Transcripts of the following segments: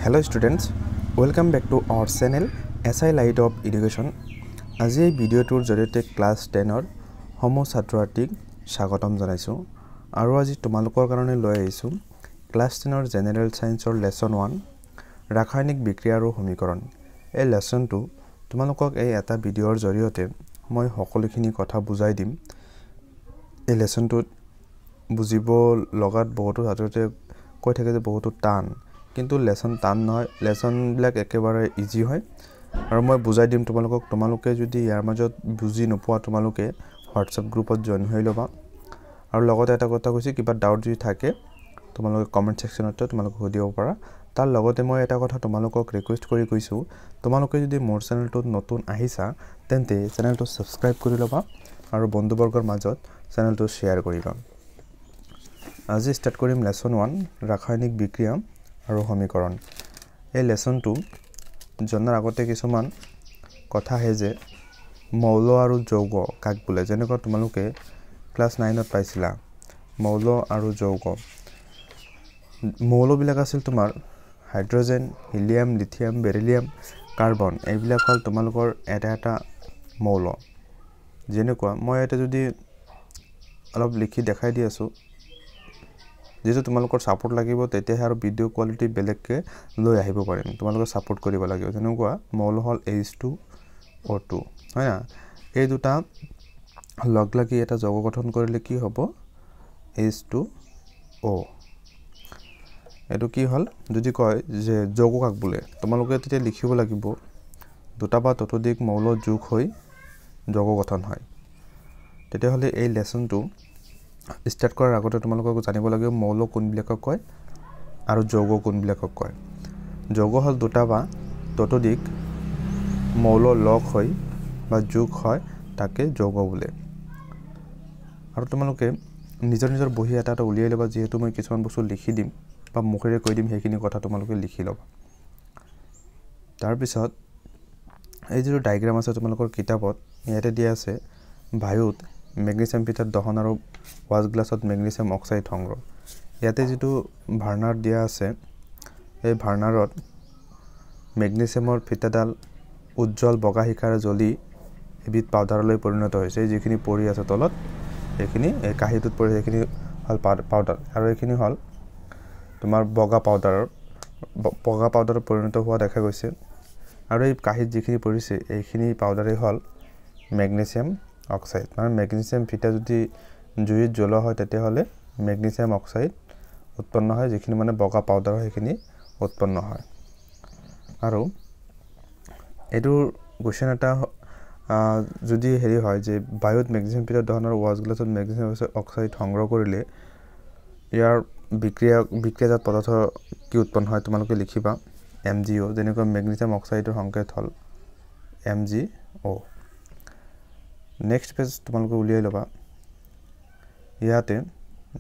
Hello students, welcome back to our channel SI Light of Education. আজি এই ভিডিওটোৰ জৰিয়তে class 10 ৰ হোম ছাত্ৰছাত্ৰীক স্বাগতম জনাইছো আৰু আজি তোমালোকৰ কাৰণে লৈ আহিছো ক্লাস 10 ৰ জেনাৰেল সায়েন্সৰ লেসন 1 ৰাসায়নিক বিক্ৰিয়া আৰু সমীকৰণ। এই লেসনটো তোমালোকক এই এটা ভিডিওৰ জৰিয়তে মই সকলোখিনি কথা বুজাই দিম। এই লেসনটোত বুজিব লগাত বহুতো ছাত্ৰতে কৈ থাকে যে বহুতো টান, কিন্তু লেসন টান নহয়, লেসন বিলাক একেবাৰে ইজি হয় আৰু মই বুজাই দিম তোমালোকে যদি ইয়াৰ মাজত বুজি নোপোৱা তোমালোকে WhatsApp গ্ৰুপত জয়েন হৈ লবা আৰু লগতে এটা কথা কৈছি কিবা ডাউট যদি থাকে তোমালোকে কমেন্ট সেকশনত তোমালোকে সুধিব পাৰা। তাৰ লগতে মই এটা কথা তোমালোকক ৰিকুৱেষ্ট কৰি কৈছো, তোমালোকে যদি মোৰ চেনেলটোত নতুন আহিছা তেন্তে চেনেলটো সাবস্ক্ৰাইব কৰি লবা আৰু বন্ধুবৰ্গৰ মাজত চেনেলটো শেয়াৰ কৰিবা। আজি স্টাৰ্ট কৰিম লেসন 1 ৰাসায়নিক বিক্ৰিয়া আৰু সমীকৰণ। এই লেসনটো জনাৰ আগতে কিছুমান কথা হে যে মৌল আৰু যৌগ কাক বোলে, যেনেকৈ তোমালোকে ক্লাস 9 ত পাইছিলা মৌল আৰু যৌগ। মৌল বিলাক আছিল তোমাৰ hydrogen, helium, lithium, beryllium, carbon. এইবিলাক হল তোমালোকৰ এটা মৌল। যেনেকৈ মই এটা যদি অলপ লিখি দেখাই দি আছো, যেটো তোমালোকৰ সাপোৰ্ট লাগিব তেতে আৰু ভিডিও কোৱালিটি বেলেগকে লৈ আহিব পাৰিম। তোমালোকে সাপোৰ্ট কৰিব লাগিব। যেনেকুৱা মৌল হল H2O2, হয় না? এই দুটা লগ লাগি এটা যৌগ গঠন কৰিলে কি হ'ব? H2O। এটো কি হল? যদি কয় যে যৌগ কাক বোলে, তোমালোকে তেতিয়া লিখিব লাগিব দুটা বা ততোধিক মৌল যোগ হৈ যৌগ গঠন হয়। তেতিয়া হলে এই লেসনটো স্টাৰ্ট কৰাৰ আগতে তোমালোকক জানিব লাগিব মৌল কোনবিলাকক কয় আৰু যৌগ কোনবিলাকক কয়। যৌগ হল দুটা বা ততোধিক মৌল লগ হৈ বা যোগ হয় তাকে যৌগ বোলে। আৰু তোমালোকে নিজৰ বহি এটা উলিয়াই লবা, যেহেতু মই কিছুমান বস্তু লিখি দিম বা মুখেৰে কৈ দিম, সেইখিনি কথা তোমালোকে লিখি লবা। তাৰ পিছত এই যে ডায়াগ্ৰাম আছে তোমালোকৰ কিতাপত, ইয়াতে দিয়া আছে বায়ুত মেগনেছিয়াম ফিটাত দহন আৰু ওয়াচ গ্লাছত মেগনেছিয়াম অক্সাইড সংগ্ৰহ। ইয়াতে যেটো ভাৰ্নাৰ দিয়া আছে, এই ভাৰ্নাৰত মেগনেছিয়ামৰ ফিটাডাল উজ্জ্বল বগা শিখাৰে জ্বলি এবিধ পাউডাৰলৈ পৰিণত হৈছে। যিখিনি পৰি আছে তলত এইখিনি এই কাহিটোত পৰি, এইখিনি হল পাউডাৰ আৰু এইখিনি হল তোমাৰ বগা পাউডাৰত পৰিণত হোৱা দেখা গৈছে। আৰু এই কাহিত যিখিনি পৰিছে এইখিনি পাউডাৰে হল মেগনেছিয়াম অক্সাইড। মানে মেগনেছিয়াম ফিটা যদি জুইত জ্বলোৱা হয় তেতিয়া হলে মেগনেছিয়াম অক্সাইড উৎপন্ন হয়, যিখিনি মানে বগা পাউডাৰ হয় সেইখিনি উৎপন্ন হয়। আৰু এটোৰ কোৱেশ্চন এটা যদি হেৰি হয় যে বায়ুত মেগনেছিয়াম ফিটাত দহন আৰু ওয়াচ গ্লাছত মেগনেছিয়াম অক্সাইড সংগ্ৰহ কৰিলে ইয়াৰ বিক্ৰিয়াজাত পদাৰ্থ কি উৎপন্ন হয় তোমালোকে লিখিবা MgO। যেনেকৈ মেগনেছিয়াম অক্সাইডৰ সংকেত হল MgO। নেক্সট পেজ তোমালোকে উলিয়াই লবা। ইয়াতে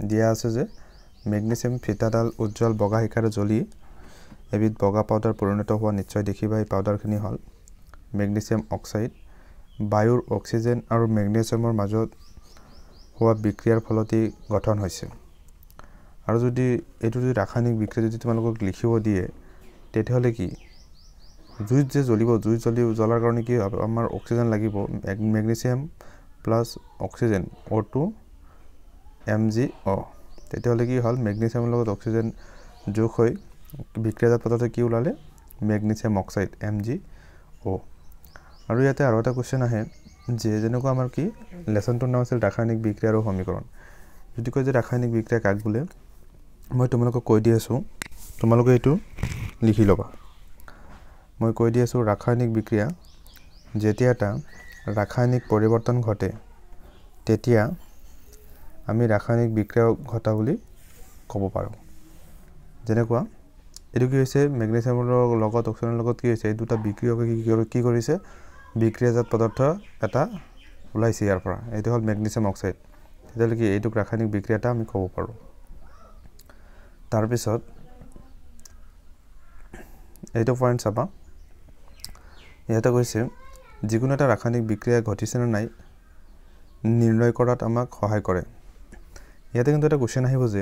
দিয়া আছে যে মেগনেছিয়াম ফিটাডাল উজ্জ্বল বগা শিখাৰে জ্বলি এবিধ বগা পাউডাৰ পৰিণত হোৱা নিশ্চয় দেখিবা। এই পাউডাৰখিনি হল মেগনেছিয়াম অক্সাইড। বায়ুৰ অক্সিজেন আৰু মেগনেছিয়ামৰ মাজত হোৱা বিক্ৰিয়াৰ ফলতে গঠন হৈছে। আৰু যদি এটো যদি ৰাসায়নিক বিক্ৰিয়া যদি তোমালোকক লিখিব দিয়ে তেতিয়া হলে কি জুইত যে জ্বলিব, জ্বলাৰ কাৰণে কি হ'ব? আমাৰ অক্সিজেন লাগিব, magnesium plus oxygen O2 MgO। তেতিয়া হলে কি হল মেগনেছিয়ামৰ লগত অক্সিজেন যোগ হৈ বিক্ৰিয়াজাত পদাৰ্থ কি ওলালে? Magnesium oxide MgO। আৰু ইয়াতে আৰু এটা কোৱেশ্চন আহে যে যেনেকৈ আমাৰ কি লেসনটোৰ নাম আছিল ৰাসায়নিক বিক্ৰিয়া আৰু সমীকৰণ। যদি কয় যে ৰাসায়নিক বিক্ৰিয়া কাক বোলে, মই তোমালোকক কৈ দি আছো, তোমালোকে এটো লিখি লবা। মই কৈ দি আছো ৰাসায়নিক বিক্ৰিয়া যেতিয়া এটা ৰাসায়নিক পৰিৱৰ্তন ঘটে তেতিয়া আমি ৰাসায়নিক বিক্ৰিয়া ঘটা বুলি ক'ব পাৰো। যেনেকুৱা এটো কি হৈছে মেগনেছিয়ামৰ লগত অক্সিজেনৰ লগত কি হৈছে, এই দুটা বিক্ৰিয়কে কি কৰিছে? বিক্ৰিয়াজাত পদাৰ্থ এটা ওলাইছে ইয়াৰ পৰা, এইটো হল মেগনেছিয়াম অক্সাইড। তেতিয়াহলে কি এইটোক ৰাসায়নিক বিক্ৰিয়াটা আমি ক'ব পাৰো। তাৰ পিছত এইটো পইণ্ট চাবা, ইয়াতে কৈছে যিকোনো এটা ৰাসায়নিক বিক্ৰিয়া ঘটিছে নে নাই নিৰ্ণয় কৰাত আমাক সহায় কৰে। ইয়াতে কিন্তু এটা কোৱেশ্চন আহিব যে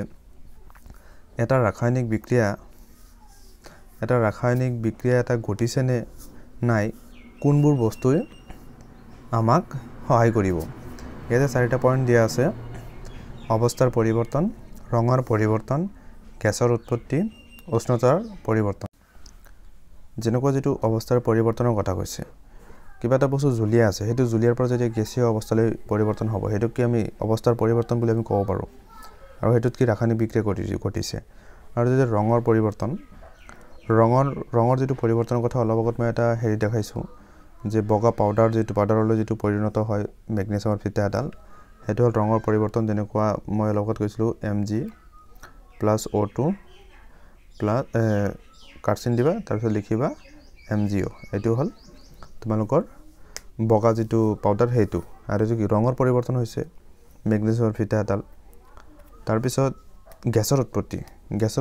এটা ৰাসায়নিক বিক্ৰিয়া এটা ৰাসায়নিক বিক্ৰিয়া এটা ঘটিছে নে নাই কোনবোৰ বস্তুৱে আমাক সহায় কৰিব ইয়াতে চাৰিটা পইণ্ট দিয়া আছে অৱস্থাৰ পৰিৱৰ্তন ৰঙৰ পৰিৱৰ্তন গেছৰ উৎপত্তি উষ্ণতাৰ পৰিৱৰ্তন যেনেকুৱা যেটো অৱস্থাৰ পৰিৱৰ্তনৰ কথা কৈছে কিবা এটা বস্তু জুলিয়া আছে হেতু জুলিয়াৰ পৰা যেতিয়া গেছীয় অৱস্থালৈ পৰিৱৰ্তন হ'ব হেতু কি আমি অৱস্থাৰ পৰিৱৰ্তন বুলি আমি ক'ব পাৰো আৰু হেতুত কি ৰাসায়নিক বিক্ৰিয়া ঘটিছে আৰু যদি ৰঙৰ পৰিৱৰ্তন ৰঙৰ যেটো পৰিৱৰ্তনৰ কথা অলপ আগত মই এটা হেৰি দেখাইছো যে বগা পাউডাৰ যেটো পাউডাৰলৈ যেটো পৰিণত হয় মেগনেছিয়ামৰ ফিতা এডাল হেতু হল ৰঙৰ পৰিৱৰ্তন যেনেকুৱা মই অলপ আগত কৈছিলো Mg + O2 কাৰ্চিন দিবা তাৰপিছত লিখিবা MgO এটো হল তোমালোকৰ বগা যেটো পাউডাৰ হেতু আৰু যে ৰঙৰ পৰিৱৰ্তন হৈছে মেগনেছিয়ামৰ ফিতা এডাল তাৰপিছত গেছৰ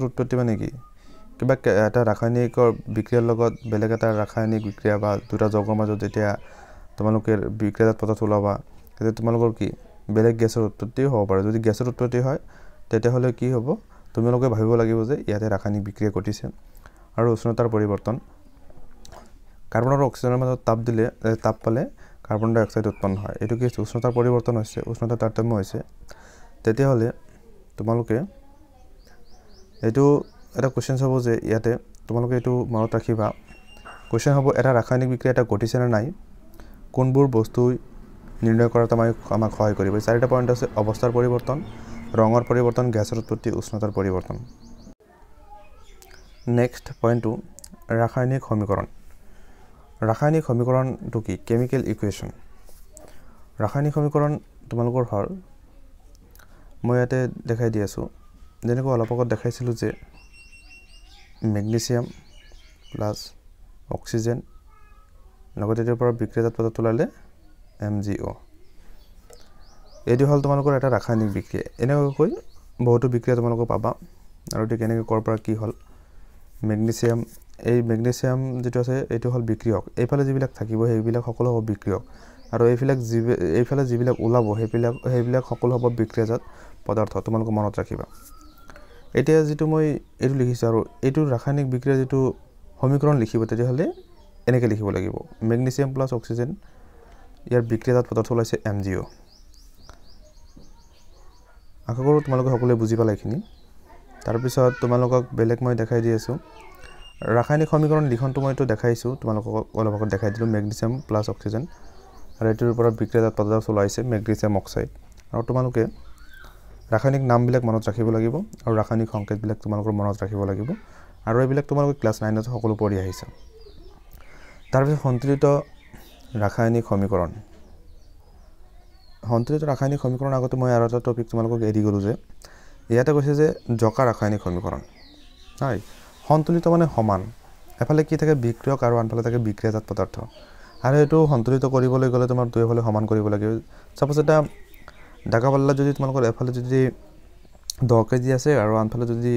উৎপত্তি মানে কি কিবা এটা ৰাসায়নিক বিক্ৰিয়াৰ লগত বেলেগ এটা ৰাসায়নিক বিক্ৰিয়া বা দুটা যৌগৰ মাজত যেতিয়া তোমালোকে বিক্ৰিয়াত পদাৰ্থ ওলাবা তেতিয়া তোমালোকৰ কি বেলেগ গেছৰ উৎপত্তি হ'ব পাৰে যদি গেছৰ উৎপত্তি হয় তেতিয়া হলে কি হ'ব তোমালোকে ভাবিব লাগিব যে ইয়াতে ৰাসায়নিক বিক্ৰিয়া ঘটিছে আৰু উষ্ণতাৰ পৰিৱৰ্তন কাৰ্বন আৰু অক্সিজেনৰ মাজত তাপ পালে কাৰ্বন ডাই অক্সাইড উৎপন্ন হয় এটো কি উষ্ণতাৰ পৰিৱৰ্তন হৈছে উষ্ণতাৰ তাৰতম্য হৈছে তেতিয়া হলে তোমালোকে এটো এটা কোৱেশ্চন হ'ব যে ইয়াতে তোমালোকে এটো মনত ৰাখিবা কোৱেশ্চন হ'ব এটা ৰাসায়নিক বিক্ৰিয়া এটা ঘটিছে নে নাই কোনবোৰ বস্তু নিৰ্ণয় কৰাত আমাক সহায় কৰিব চাৰিটা পইণ্ট আছে অৱস্থাৰ পৰিৱৰ্তন ৰঙৰ পৰিৱৰ্তন গেছৰ উৎপত্তি উষ্ণতাৰ পৰিৱৰ্তন নেক্সট পইণ্টটো ৰাসায়নিক সমীকৰণটো কি কেমিকেল ইকুৱেশ্যন ৰাসায়নিক সমীকৰণ তোমালোকৰ হল মই ইয়াতে দেখাই দি আছো যেনেকৈ অলপ আগত দেখাইছিলো যে মেগনেছিয়াম প্লাস অক্সিজেন লগতে এৰ পৰা বিক্ৰিয়াজাত পদাৰ্থ ওলালে MgO এটো হল তোমালোকৰ এটা ৰাসায়নিক বিক্ৰিয়া এনেকৈ বহুতো বিক্ৰিয়া তোমালোকে পাবা আৰু এটো কেনেকৈ কৰ পৰা কি হল মেগনেছিয়াম যেটো আছে এটো হল বিক্ৰিয়ক এইফালে যিবিলাক থাকিব সেইবিলাক সকলো হ'ব বিক্ৰিয়ক আৰু এইফালে যিবিলাক ওলাব সেইবিলাক সকলো হ'ব বিক্ৰিয়াজাত পদাৰ্থ তোমালোকে মনত ৰাখিবা এতিয়া যেটো মই এটো লিখিছো আৰু এটো ৰাসায়নিক বিক্ৰিয়া যেটো সমীকৰণ লিখিব তেতিয়া হলে এনেকৈ লিখিব লাগিব মেগনেছিয়াম প্লাস অক্সিজেন ইয়াৰ বিক্ৰিয়াজাত পদাৰ্থ ওলাইছে MgO আশা কৰো তোমালোকে সকলোৱে বুজি পালে এইখিনি তাৰ পিছত তোমালোকক বেলেগ মই দেখাই দি আছো ৰাসায়নিক সমীকৰণ লিখনটো মই এটো দেখাইছো তোমালোকক অলপ আগত দেখাই দিলো মেগনেছিয়াম প্লাস অক্সিজেন আৰু এটোৰ পৰা বিক্ৰিয়াজাত পদাৰ্থ ওলাইছে মেগনেছিয়াম অক্সাইড আৰু তোমালোকে ৰাসায়নিক নামবিলাক মনত ৰাখিব লাগিব আৰু ৰাসায়নিক সংকেতবিলাক তোমালোকৰ মনত ৰাখিব লাগিব আৰু এইবিলাক তোমালোকে ক্লাস 9 ত সকলো পঢ়ি আহিছা তাৰ পিছত সন্তুলিত ৰাসায়নিক সমীকৰণ আগতে মই আৰু এটা টপিক তোমালোকক এৰি গলো যে ইয়াতে কৈছে যে জকা ৰাসায়নিক সমীকৰণ হয় সন্তুলিত মানে সমান এফালে কি থাকে বিক্ৰিয়ক আৰু আনফালে থাকে বিক্ৰিয়াজাত পদাৰ্থ আৰু এটো সন্তুলিত কৰিবলৈ গলে তোমাৰ দুইফালে সমান কৰিব লাগিব সাপোজ এটা ডাকাবাল্লা যদি তোমালোকৰ এফালে যদি 10 কেজি আছে আৰু আনফালে যদি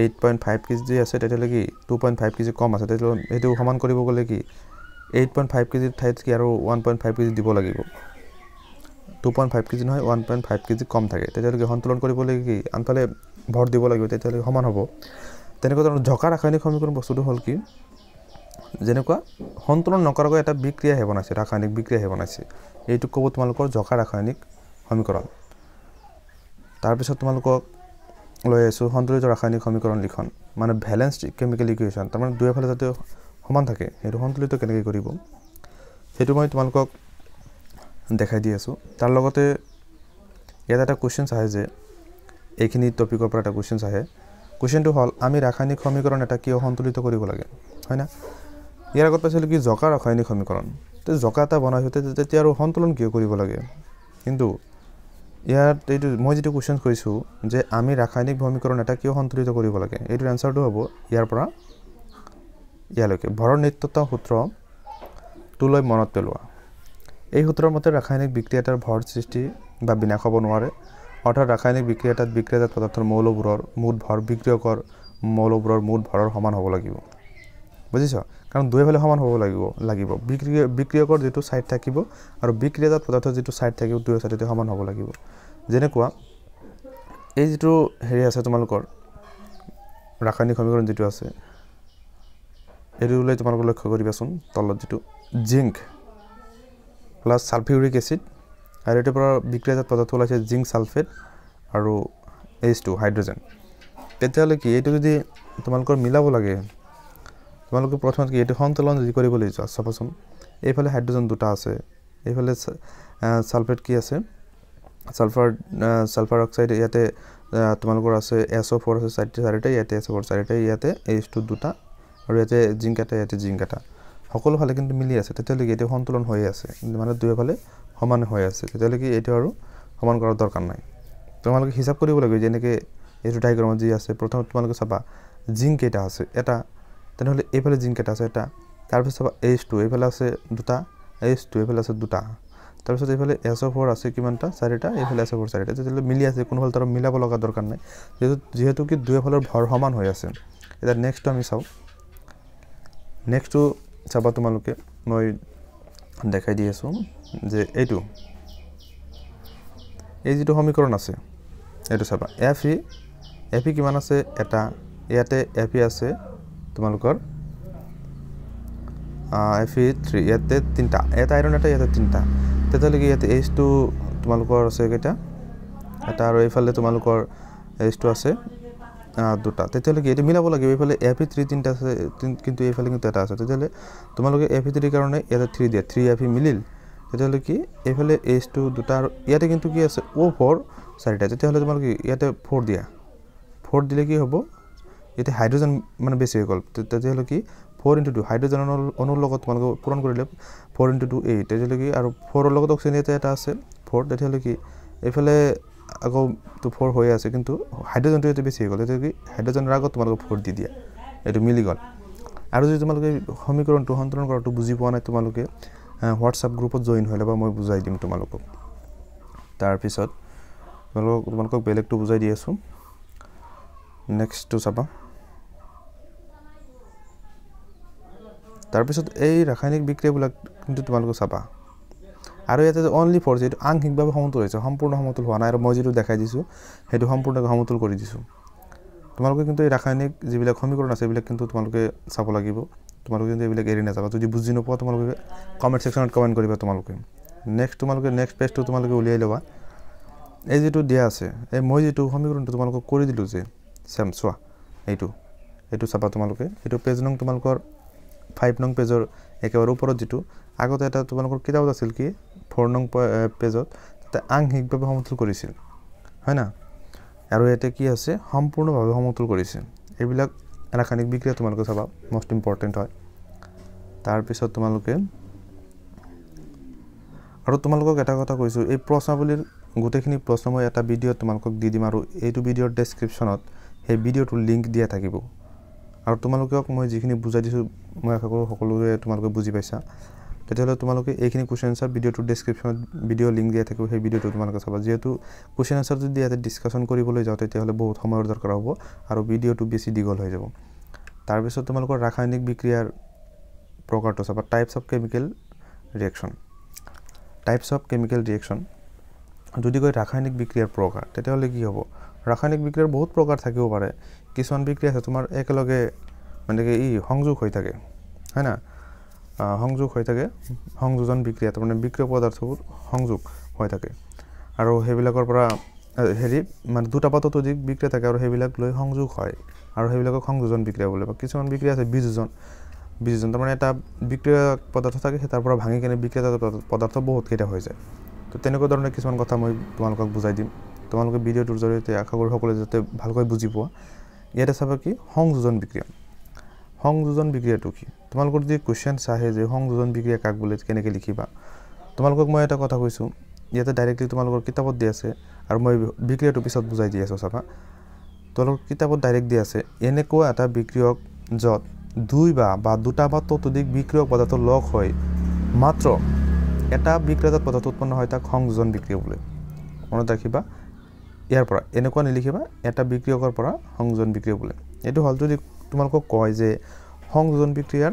8.5 কেজি আছে তেতিয়ালে কি 2.5 কেজি কম আছে তেতিয়ালে এটো সমান কৰিব গলে কি 8.5 কেজি ঠাইত কি আৰু 1.5 কেজি দিব লাগিব 2.5 কেজি নহয় 1.5 কেজি কম থাকে তেতিয়ালে কি সন্তুলন কৰিব লাগে কি আনফালে ভৰ দিব লাগিব তেতিয়ালে সমান হ'ব তেনেকৈ জকা ৰাসায়নিক সমীকৰণ বস্তুটো হল কি যেনেকুৱা সন্তুলন নকৰাকৈ এটা বিক্ৰিয়া হে বনাইছে ৰাসায়নিক বিক্ৰিয়া হে বনাইছে এইটো ক'ব তোমালোকৰ জকা ৰাসায়নিক সমীকৰণ তাৰ পিছত তোমালোকক লৈ আছো সন্তুলিত ৰাসায়নিক সমীকৰণ লিখন মানে ব্যালেন্সড কেমিকেল ইকুৱেশ্যন তাৰ মানে দুইফালে যাতে সমান থাকে হেতু সন্তুলিত কেনেকৈ কৰিব হেতু মই তোমালোকক দেখাই দি আছো তাৰ লগতে ইয়াত এটা কোৱেশ্চন আহে যে এইখিনি টপিকৰ পৰা এটা কোৱেশ্চন আহে কোৱেশ্চনটো হল আমি ৰাসায়নিক সমীকৰণ এটা কিয় সন্তুলিত কৰিব লাগে হয় না ইয়াৰ আগত পাইছিল কি জকা ৰাসায়নিক সমীকৰণ তে জকা এটা বনাইতে তেতিয়া আৰু সন্তুলন কিয় কৰিব লাগে কিন্তু ইয়াত এইটো মই যেটো কোৱেশ্চন কৈছো যে আমি ৰাসায়নিক সমীকৰণ এটা কিয় সন্তুলিত কৰিব লাগে এইটোৰ আনসাৰটো হ'ব ইয়াৰ পৰা ইয়ালৈকে ভৰৰ নিত্যতা সূত্ৰ তুলৈ মনত পেলোৱা এই সূত্ৰৰ মতে ৰাসায়নিক বিক্ৰিয়া এটাৰ ভৰ সৃষ্টি বা বিনাশ হ'ব নোৱাৰে অৰ্থাৎ ৰাসায়নিক বিক্ৰিয়া এটাত বিক্ৰিয়াজাত পদাৰ্থৰ মৌলবোৰৰ মুঠ ভৰ বিক্ৰিয়কৰ মৌলবোৰৰ মুঠ ভৰৰ সমান হ'ব লাগিব বুজিছো কাৰণ দুইফালে সমান হ'ব লাগিব বিক্ৰিয়কৰ যেটো সাইড থাকিব আৰু বিক্ৰিয়াজাত পদাৰ্থৰ যেটো সাইড থাকিব দুই সাইডতে সমান হ'ব লাগিব যেনেকুৱা এই যেটো হেৰি আছে তোমালোকৰ ৰাসায়নিক সমীকৰণ যেটো আছে এইটো লৈ তোমালোকে লক্ষ্য কৰিবাচোন তলত যেটো জিংক প্লাস সালফিউৰিক এসিড আৰু এটাৰ পৰা বিক্ৰিয়াজাত পদাৰ্থ ওলাইছে জিংক সালফেট আৰু H2 হাইড্ৰোজেন তেতিয়ালে কি এইটো যদি তোমালোকৰ মিলাব লাগে তোমালোকে প্ৰথমতে কি এইটো সন্তুলন যদি কৰিব লাগিব চাপচোন এইফালে হাইড্ৰোজেন দুটা আছে এইফালে সালফেট কি আছে সালফাৰ অক্সাইড ইয়াতে তোমালোকৰ আছে SO4 আছে চাৰিটা ইয়াতে SO4 চাৰিটা ইয়াতে H2 দুটা আৰু ইয়াতে জিংক এটা সকলো ফালে কিন্তু মিলি আছে তেতিয়ালে এইটো সন্তুলন হৈ আছে মানে দুয়োফালে সমান হৈ আছে তেতিয়ালে কি এইটো আৰু সমান কৰাৰ দৰকাৰ নাই তোমালোকে হিসাব কৰিব লাগিব যেনেকে এইটো ডায়াগ্ৰামত যি আছে প্ৰথম তোমালোকে চাবা জিংক এটা আছে এটা তেনেহলে এইফালে জিংক এটা আছে এটা তাৰ পিছত চাবা H2 এইফালে আছে দুটা H2 এইফালে আছে দুটা তাৰ পিছত এইফালে SO4 আছে কিমানটা চাৰিটা এইফালে SO4 চাৰিটা তেতিয়ালে মিলি আছে কোনফালে তাৰ মিলাব লগা দৰকাৰ নাই যেহেতু কি দুয়োফালৰ ভৰ সমান হৈ আছে এটা নেক্সট আমি চাও নেক্সট চাবা তোমালোকে মই দেখাই দি আছো যে এইটো এই যেটো সমীকৰণ আছে এইটো চাবা Fe কিমান আছে এটা ইয়াতে Fe আছে তোমালোকৰ Fe3 ইয়াতে তিনটা এটা আইৰন এটা ইয়াতে তিনটা তেতিয়ালে কি ইয়াতে H2 তোমালোকৰ আছে কেটা এটা আৰু এইফালে তোমালোকৰ H2 আছে দুটা তেতিয়ালে কি এটা মিলাব লাগিব এইফালে Fe3 তিনটা আছে কিন্তু এইফালে কিন্তু এটা আছে তেতিয়ালে তোমালোকে Fe3 কাৰণে এটা 3 দিয়া 3Fe মিলিল তেতিয়ালে কি এইফালে H2 দুটা আৰু ইয়াতে কিন্তু কি আছে O4 চাৰিটা তেতিয়ালে তোমালোকে ইয়াতে 4 দিয়া 4 দিলে কি হ'ব এতে হাইড্ৰোজেন মানে বেছি হৈ গল তেতিয়ালে কি 4 * 2 হাইড্ৰোজেন অনুৰ লগত তোমালোকে পূৰণ কৰিলে 4 * 2 8 তেতিয়ালে কি আৰু 4 ৰ লগত অক্সিজেন এটা আছে 4 তেতিয়ালে কি এইফালে আগো তো 4 হৈ আছে কিন্তু হাইড্ৰোজেনটো এতে বেছি হৈ গল তেতিয়ালে কি হাইড্ৰোজেনৰ আগত তোমালোকে 4 দি দিয়া এটো মিলি গল আৰু যদি তোমালোকে সমীকৰণটো সন্তৰণ কৰাটো বুজি পোৱা নাই তোমালোকে WhatsApp গ্ৰুপত জয়েন হৈ লবা মই বুজাই দিম তোমালোকক তাৰ পিছত তোমালোকক বেলেগটো বুজাই দি আছো নেক্সট টু চাবা তাৰ পিছত এই ৰাসায়নিক বিক্ৰিয়াবিলাক কিন্তু তোমালোকে চাবা আৰু ইয়াতে অনলি ফৰ যেটো আংশিকভাৱে সমতুল হৈছে সম্পূৰ্ণ সমতুল হোৱা নাই আৰু মই যেটো দেখাই দিছো হেতু সম্পূৰ্ণ সমতুল কৰি দিছো তোমালোকে কিন্তু এই ৰাসায়নিক যিবিলাক সমীকৰণ আছে এইবিলাক কিন্তু তোমালোকে চাব লাগিব তোমালোকে কিন্তু এইবিলাক এৰি নাযাবা যদি বুজি নোপোৱা তোমালোকে কমেন্ট সেকশনত কমেন্ট কৰিবা তোমালোকে নেক্সট পেজটো তোমালোকে উলিয়াই লবা এই যেটো দিয়া আছে এই মই যেটো সমীকৰণটো তোমালোকক কৰি দিলো যে সেম সোৱা এইটো চাবা তোমালোকে এইটো পেজ নং তোমালোকৰ 5 নং পেজৰ একেবাৰে ওপৰত যেটো আগতে এটা তোমালোকৰ কিতাপত আছিল কি 4 নং পেজত তে আংশিকভাৱে সমতুল কৰিছিল হয় না আৰু এতে কি আছে সম্পূৰ্ণভাৱে সমতুল কৰিছে এইবিলাক ৰাসায়নিক বিক্ৰিয়া তোমালোকে চাবা মোস্ট ইম্পৰ্টেন্ট হয় তাৰ পিছত তোমালোকে আৰু তোমালোকক এটা কথা কৈছো এই প্ৰশ্নাৱলীৰ গোটেইখিনি প্ৰশ্ন মই এটা ভিডিও তোমালোকক দি দিম আৰু এইটো ভিডিওৰ ডেসক্ৰিপচনত এই ভিডিওটো লিংক দিয়া থাকিব আৰু তোমালোকক মই যিখিনি বুজাই দিছো মই আশা কৰো সকলোৱে তোমালোকে বুজি পাইছা তেতিয়ালে তোমালোকে এইখিনি কোৱেশ্চন আনসাৰ ভিডিওটো ডেসক্ৰিপচনত ভিডিও লিংক দিয়া থাকিব সেই ভিডিওটো তোমালোকে চাবা যেহেতু কোৱেশ্চন আনসাৰ যদি ইয়াতে ডিসকাশন কৰিবলৈ যাও তেতিয়ালে বহুত সময়ৰ দৰকাৰ হ'ব আৰু ভিডিওটো বেছি দীঘল হৈ যাব তাৰ পিছত তোমালোকৰ ৰাসায়নিক বিক্ৰিয়াৰ প্ৰকাৰটো চাবা টাইপস অফ কেমিক্যাল ৰিঅ্যাকশন যদি কয় ৰাসায়নিক বিক্ৰিয়াৰ প্ৰকাৰ তেতিয়ালে কি হ'ব ৰাসায়নিক বিক্ৰিয়াৰ বহুত প্ৰকাৰ থাকিব পাৰে কিছুমান বিক্ৰিয়া আছে তোমাৰ একেলগে মানে কি সংযোগ হৈ থাকে হয় না সংযোগ হৈ থাকে সংযোজন বিক্ৰিয়া মানে বিক্ৰিয়া পদাৰ্থবোৰ সংযোগ হৈ থাকে আৰু হেবিলাকৰ পৰা হেৰি মানে দুটা পাতত অধিক বিক্ৰিয়া থাকে আৰু হেবিলাক লৈ সংযোগ হয় আৰু হেবিলাকক সংযোজন বিক্ৰিয়া বোলে বা কিছুমান বিক্ৰিয়া আছে বিযোজন তাৰমানে এটা বিক্ৰিয়া পদাৰ্থ থাকে তাৰ পৰা ভাঙি কেনে বিক্ৰিয়াজাত পদাৰ্থ বহুত কেইটা হৈ যায় তো তেনেকুৱা ধৰণৰ কিছুমান কথা মই তোমালোকক বুজাই দিম তোমালোকে ভিডিওটোৰ জৰিয়তে আশা কৰো সকলোৱে যাতে ভালকৈ বুজি পোৱা ইয়াতে চাবা কি সংযোজন বিক্ৰিয়াটো কি তোমালোকৰ যদি কোৱেশ্চন চাহে যে সংযোজন বিক্ৰিয়া কাক বোলে কেনেকৈ লিখিবা তোমালোকক মই এটা কথা কৈছো ইয়াতে ডাইৰেক্টলি তোমালোকৰ কিতাপত দি আছে আৰু মই বিক্ৰিয়াটো পিছত বুজাই দি আছো চাবা তোমালোকৰ কিতাপত ডাইৰেক্ট দি আছে এনেকুৱা এটা বিক্ৰিয়ক যত দুই বা দুটা বা ততোধিক বিক্ৰিয়ক পদাৰ্থ লগ হয় মাত্ৰ এটা বিক্ৰিয়াজাত পদাৰ্থ উৎপন্ন হয় তাক সংযোজন বিক্ৰিয়া বোলে মনত ৰাখিবা ইয়াৰ পৰা এনেকুৱা নিলিখিবা এটা বিক্ৰিয়কৰ পৰা সংযোজন বিক্ৰিয়া বোলে এটো হল যদি তোমালোকক কয় যে সংযোজন বিক্ৰিয়াৰ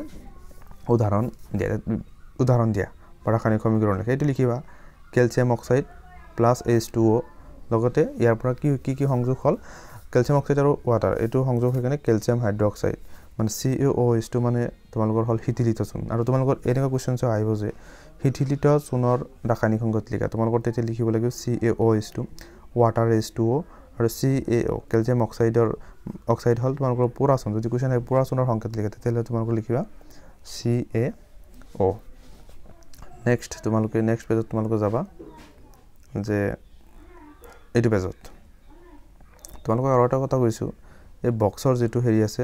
উদাহৰণ দিয়া ৰাসায়নিক সমীকৰণ এইটো লিখিবা ক্যালসিয়াম অক্সাইড প্লাস H2O লগতে ইয়াৰ পৰা কি সংযোগ হল ক্যালসিয়াম অক্সাইড আৰু ওয়াটাৰ এটো সংযোগ হৈ কেনে ক্যালসিয়াম হাইড্ৰক্সাইড মানে CaO মানে তোমালোকৰ হ'ল শীতলিত চূণ আৰু তোমালোকৰ এনেকুৱা কুৱেশ্যন আহিব যে শীতলিত চূণৰ ৰাসায়নিক সংকেত লিখা তোমালোকৰ তেতিয়া লিখিব লাগিব CaO water H2O আৰু CaO কেলছিয়াম অক্সাইড হ'ল তোমালোকৰ পুৰা চূণ যদি কুৱেশ্যন আহে পুৰা চূণৰ সংকেত লিখা তেতিয়াহ'লে তোমালোকে লিখিবা CaO নেক্সট তোমালোকে নেক্সট পেজত তোমালোকে যাবা যে এইটো পেজত তোমালোকে আৰু এটা কথা কৈছোঁ এই বক্সৰ যেটো হেৰি আছে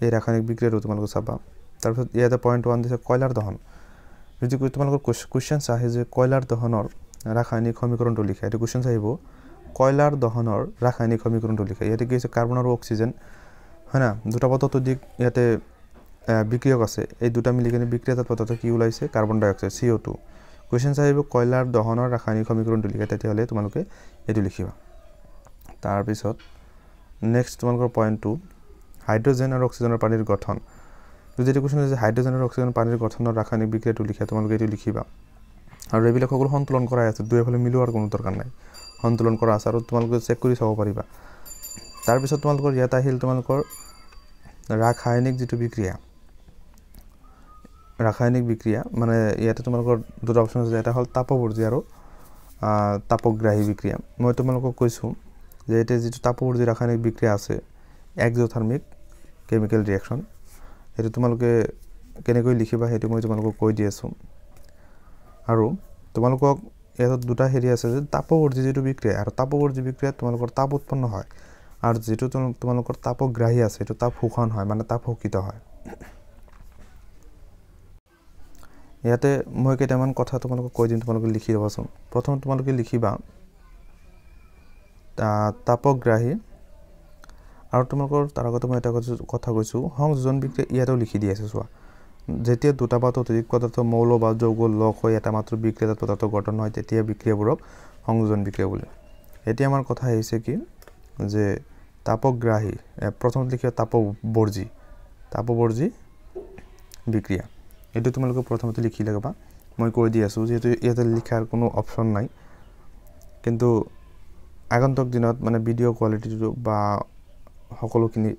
এই ৰাসায়নিক বিক্ৰিয়াটো তোমালোকে চাবা তাৰপিছত ইয়াতে পইণ্ট 1 দিছে কয়লাৰ দহন যদি তোমালোকৰ কোৱেশ্চন আহে যে কয়লাৰ দহনৰ ৰাসায়নিক সমীকৰণটো লিখা এটা কোৱেশ্চন আহিব কয়লাৰ দহনৰ ৰাসায়নিক সমীকৰণটো লিখা ইয়াতে কি আছে কাৰ্বন আৰু অক্সিজেন হয় না দুটা পদাৰ্থ দিক ইয়াতে বিক্ৰিয়ক আছে এই দুটা মিলি কিনে বিক্ৰিয়াজাত পদাৰ্থ কি ওলাইছে কাৰ্বন ডাই অক্সাইড CO2 কোৱেশ্চন আহিব কয়লাৰ দহনৰ ৰাসায়নিক সমীকৰণটো লিখা তেতিয়াহ'লে তোমালোকে এটো লিখিবা তাৰ পিছত নেক্সট তোমালোকৰ পইণ্ট 2 হাইড্ৰোজেন আৰু অক্সিজেনৰ পানীৰ গঠন যদি এটো কোৱেশ্চন আছে হাইড্ৰোজেন আৰু অক্সিজেনৰ পানীৰ গঠনৰ ৰাসায়নিক বিক্ৰিয়াটো লিখা তোমালোকে এটো লিখিবা আৰু এইবিলাক সকলো সন্তুলন কৰা আছে দুইফালে মিলোৱাৰ কোনো দৰকাৰ নাই সন্তুলন কৰা আছে আৰু তোমালোকে চেক কৰি চাব পাৰিবা তাৰ পিছত তোমালোকৰ ইয়াত আহিল তোমালোকৰ ৰাসায়নিক যেটো বিক্ৰিয়া মানে ইয়াতে তোমালোকৰ দুটা অপচন আছে এটা হল তাপবৰ্জী আৰু তাপগ্ৰাহী বিক্ৰিয়া মই তোমালোকক কৈছো যে এটা যেটো তাপবৰ্জী ৰাসায়নিক বিক্ৰিয়া আছে এক্সোথাৰ্মিক কেমিক্যাল ৰিঅ্যাকশন এটা তোমালোকে কেনেকৈ লিখিবা হেতু মই তোমালোকক কৈ দি আছো আৰু তোমালোকক ইয়াত দুটা হেৰি আছে যে তাপবৰ্জী যেটো বিক্ৰিয়া আৰু তাপবৰ্জী বিক্ৰিয়া তোমালোকৰ তাপ উৎপন্ন হয় আৰু যেটো তোমালোকৰ তাপগ্ৰাহী আছে এটো তাপ শোষণ হয় মানে তাপ শোষিত হয় ইয়াতে মই কেইটামান কথা তোমালোকক কৈ দিম তোমালোকে লিখি লবাচোন প্ৰথম তোমালোকে লিখিবা তাপগ্ৰাহী আৰু তোমালোকৰ তাৰ আগতে মই এটা কথা কৈছো সংযোজন বিক্ৰিয়া ইয়াতেও লিখি দি আছে চোৱা যেতিয়া দুটা বা ততোধিক পদাৰ্থ মৌল বা যৌগ লগ হৈ এটা মাত্ৰ বিক্ৰিয়াজাত পদাৰ্থ গঠন হয় তেতিয়া বিক্ৰিয়াবোৰক সংযোজন বিক্ৰিয়া বোলে এতিয়া আমাৰ কথা আহিছে কি যে তাপগ্ৰাহী প্ৰথমত লিখিবা তাপবৰ্জী বিক্ৰিয়া এটো তোমালোকে প্ৰথমতে লিখি লাগবা মই কৈ দি আছো যেটো ইয়াতে লিখাৰ কোনো অপচন নাই কিন্তু আগন্তুক দিনত মানে ভিডিও কোৱালিটিটো বা সকলোখিনি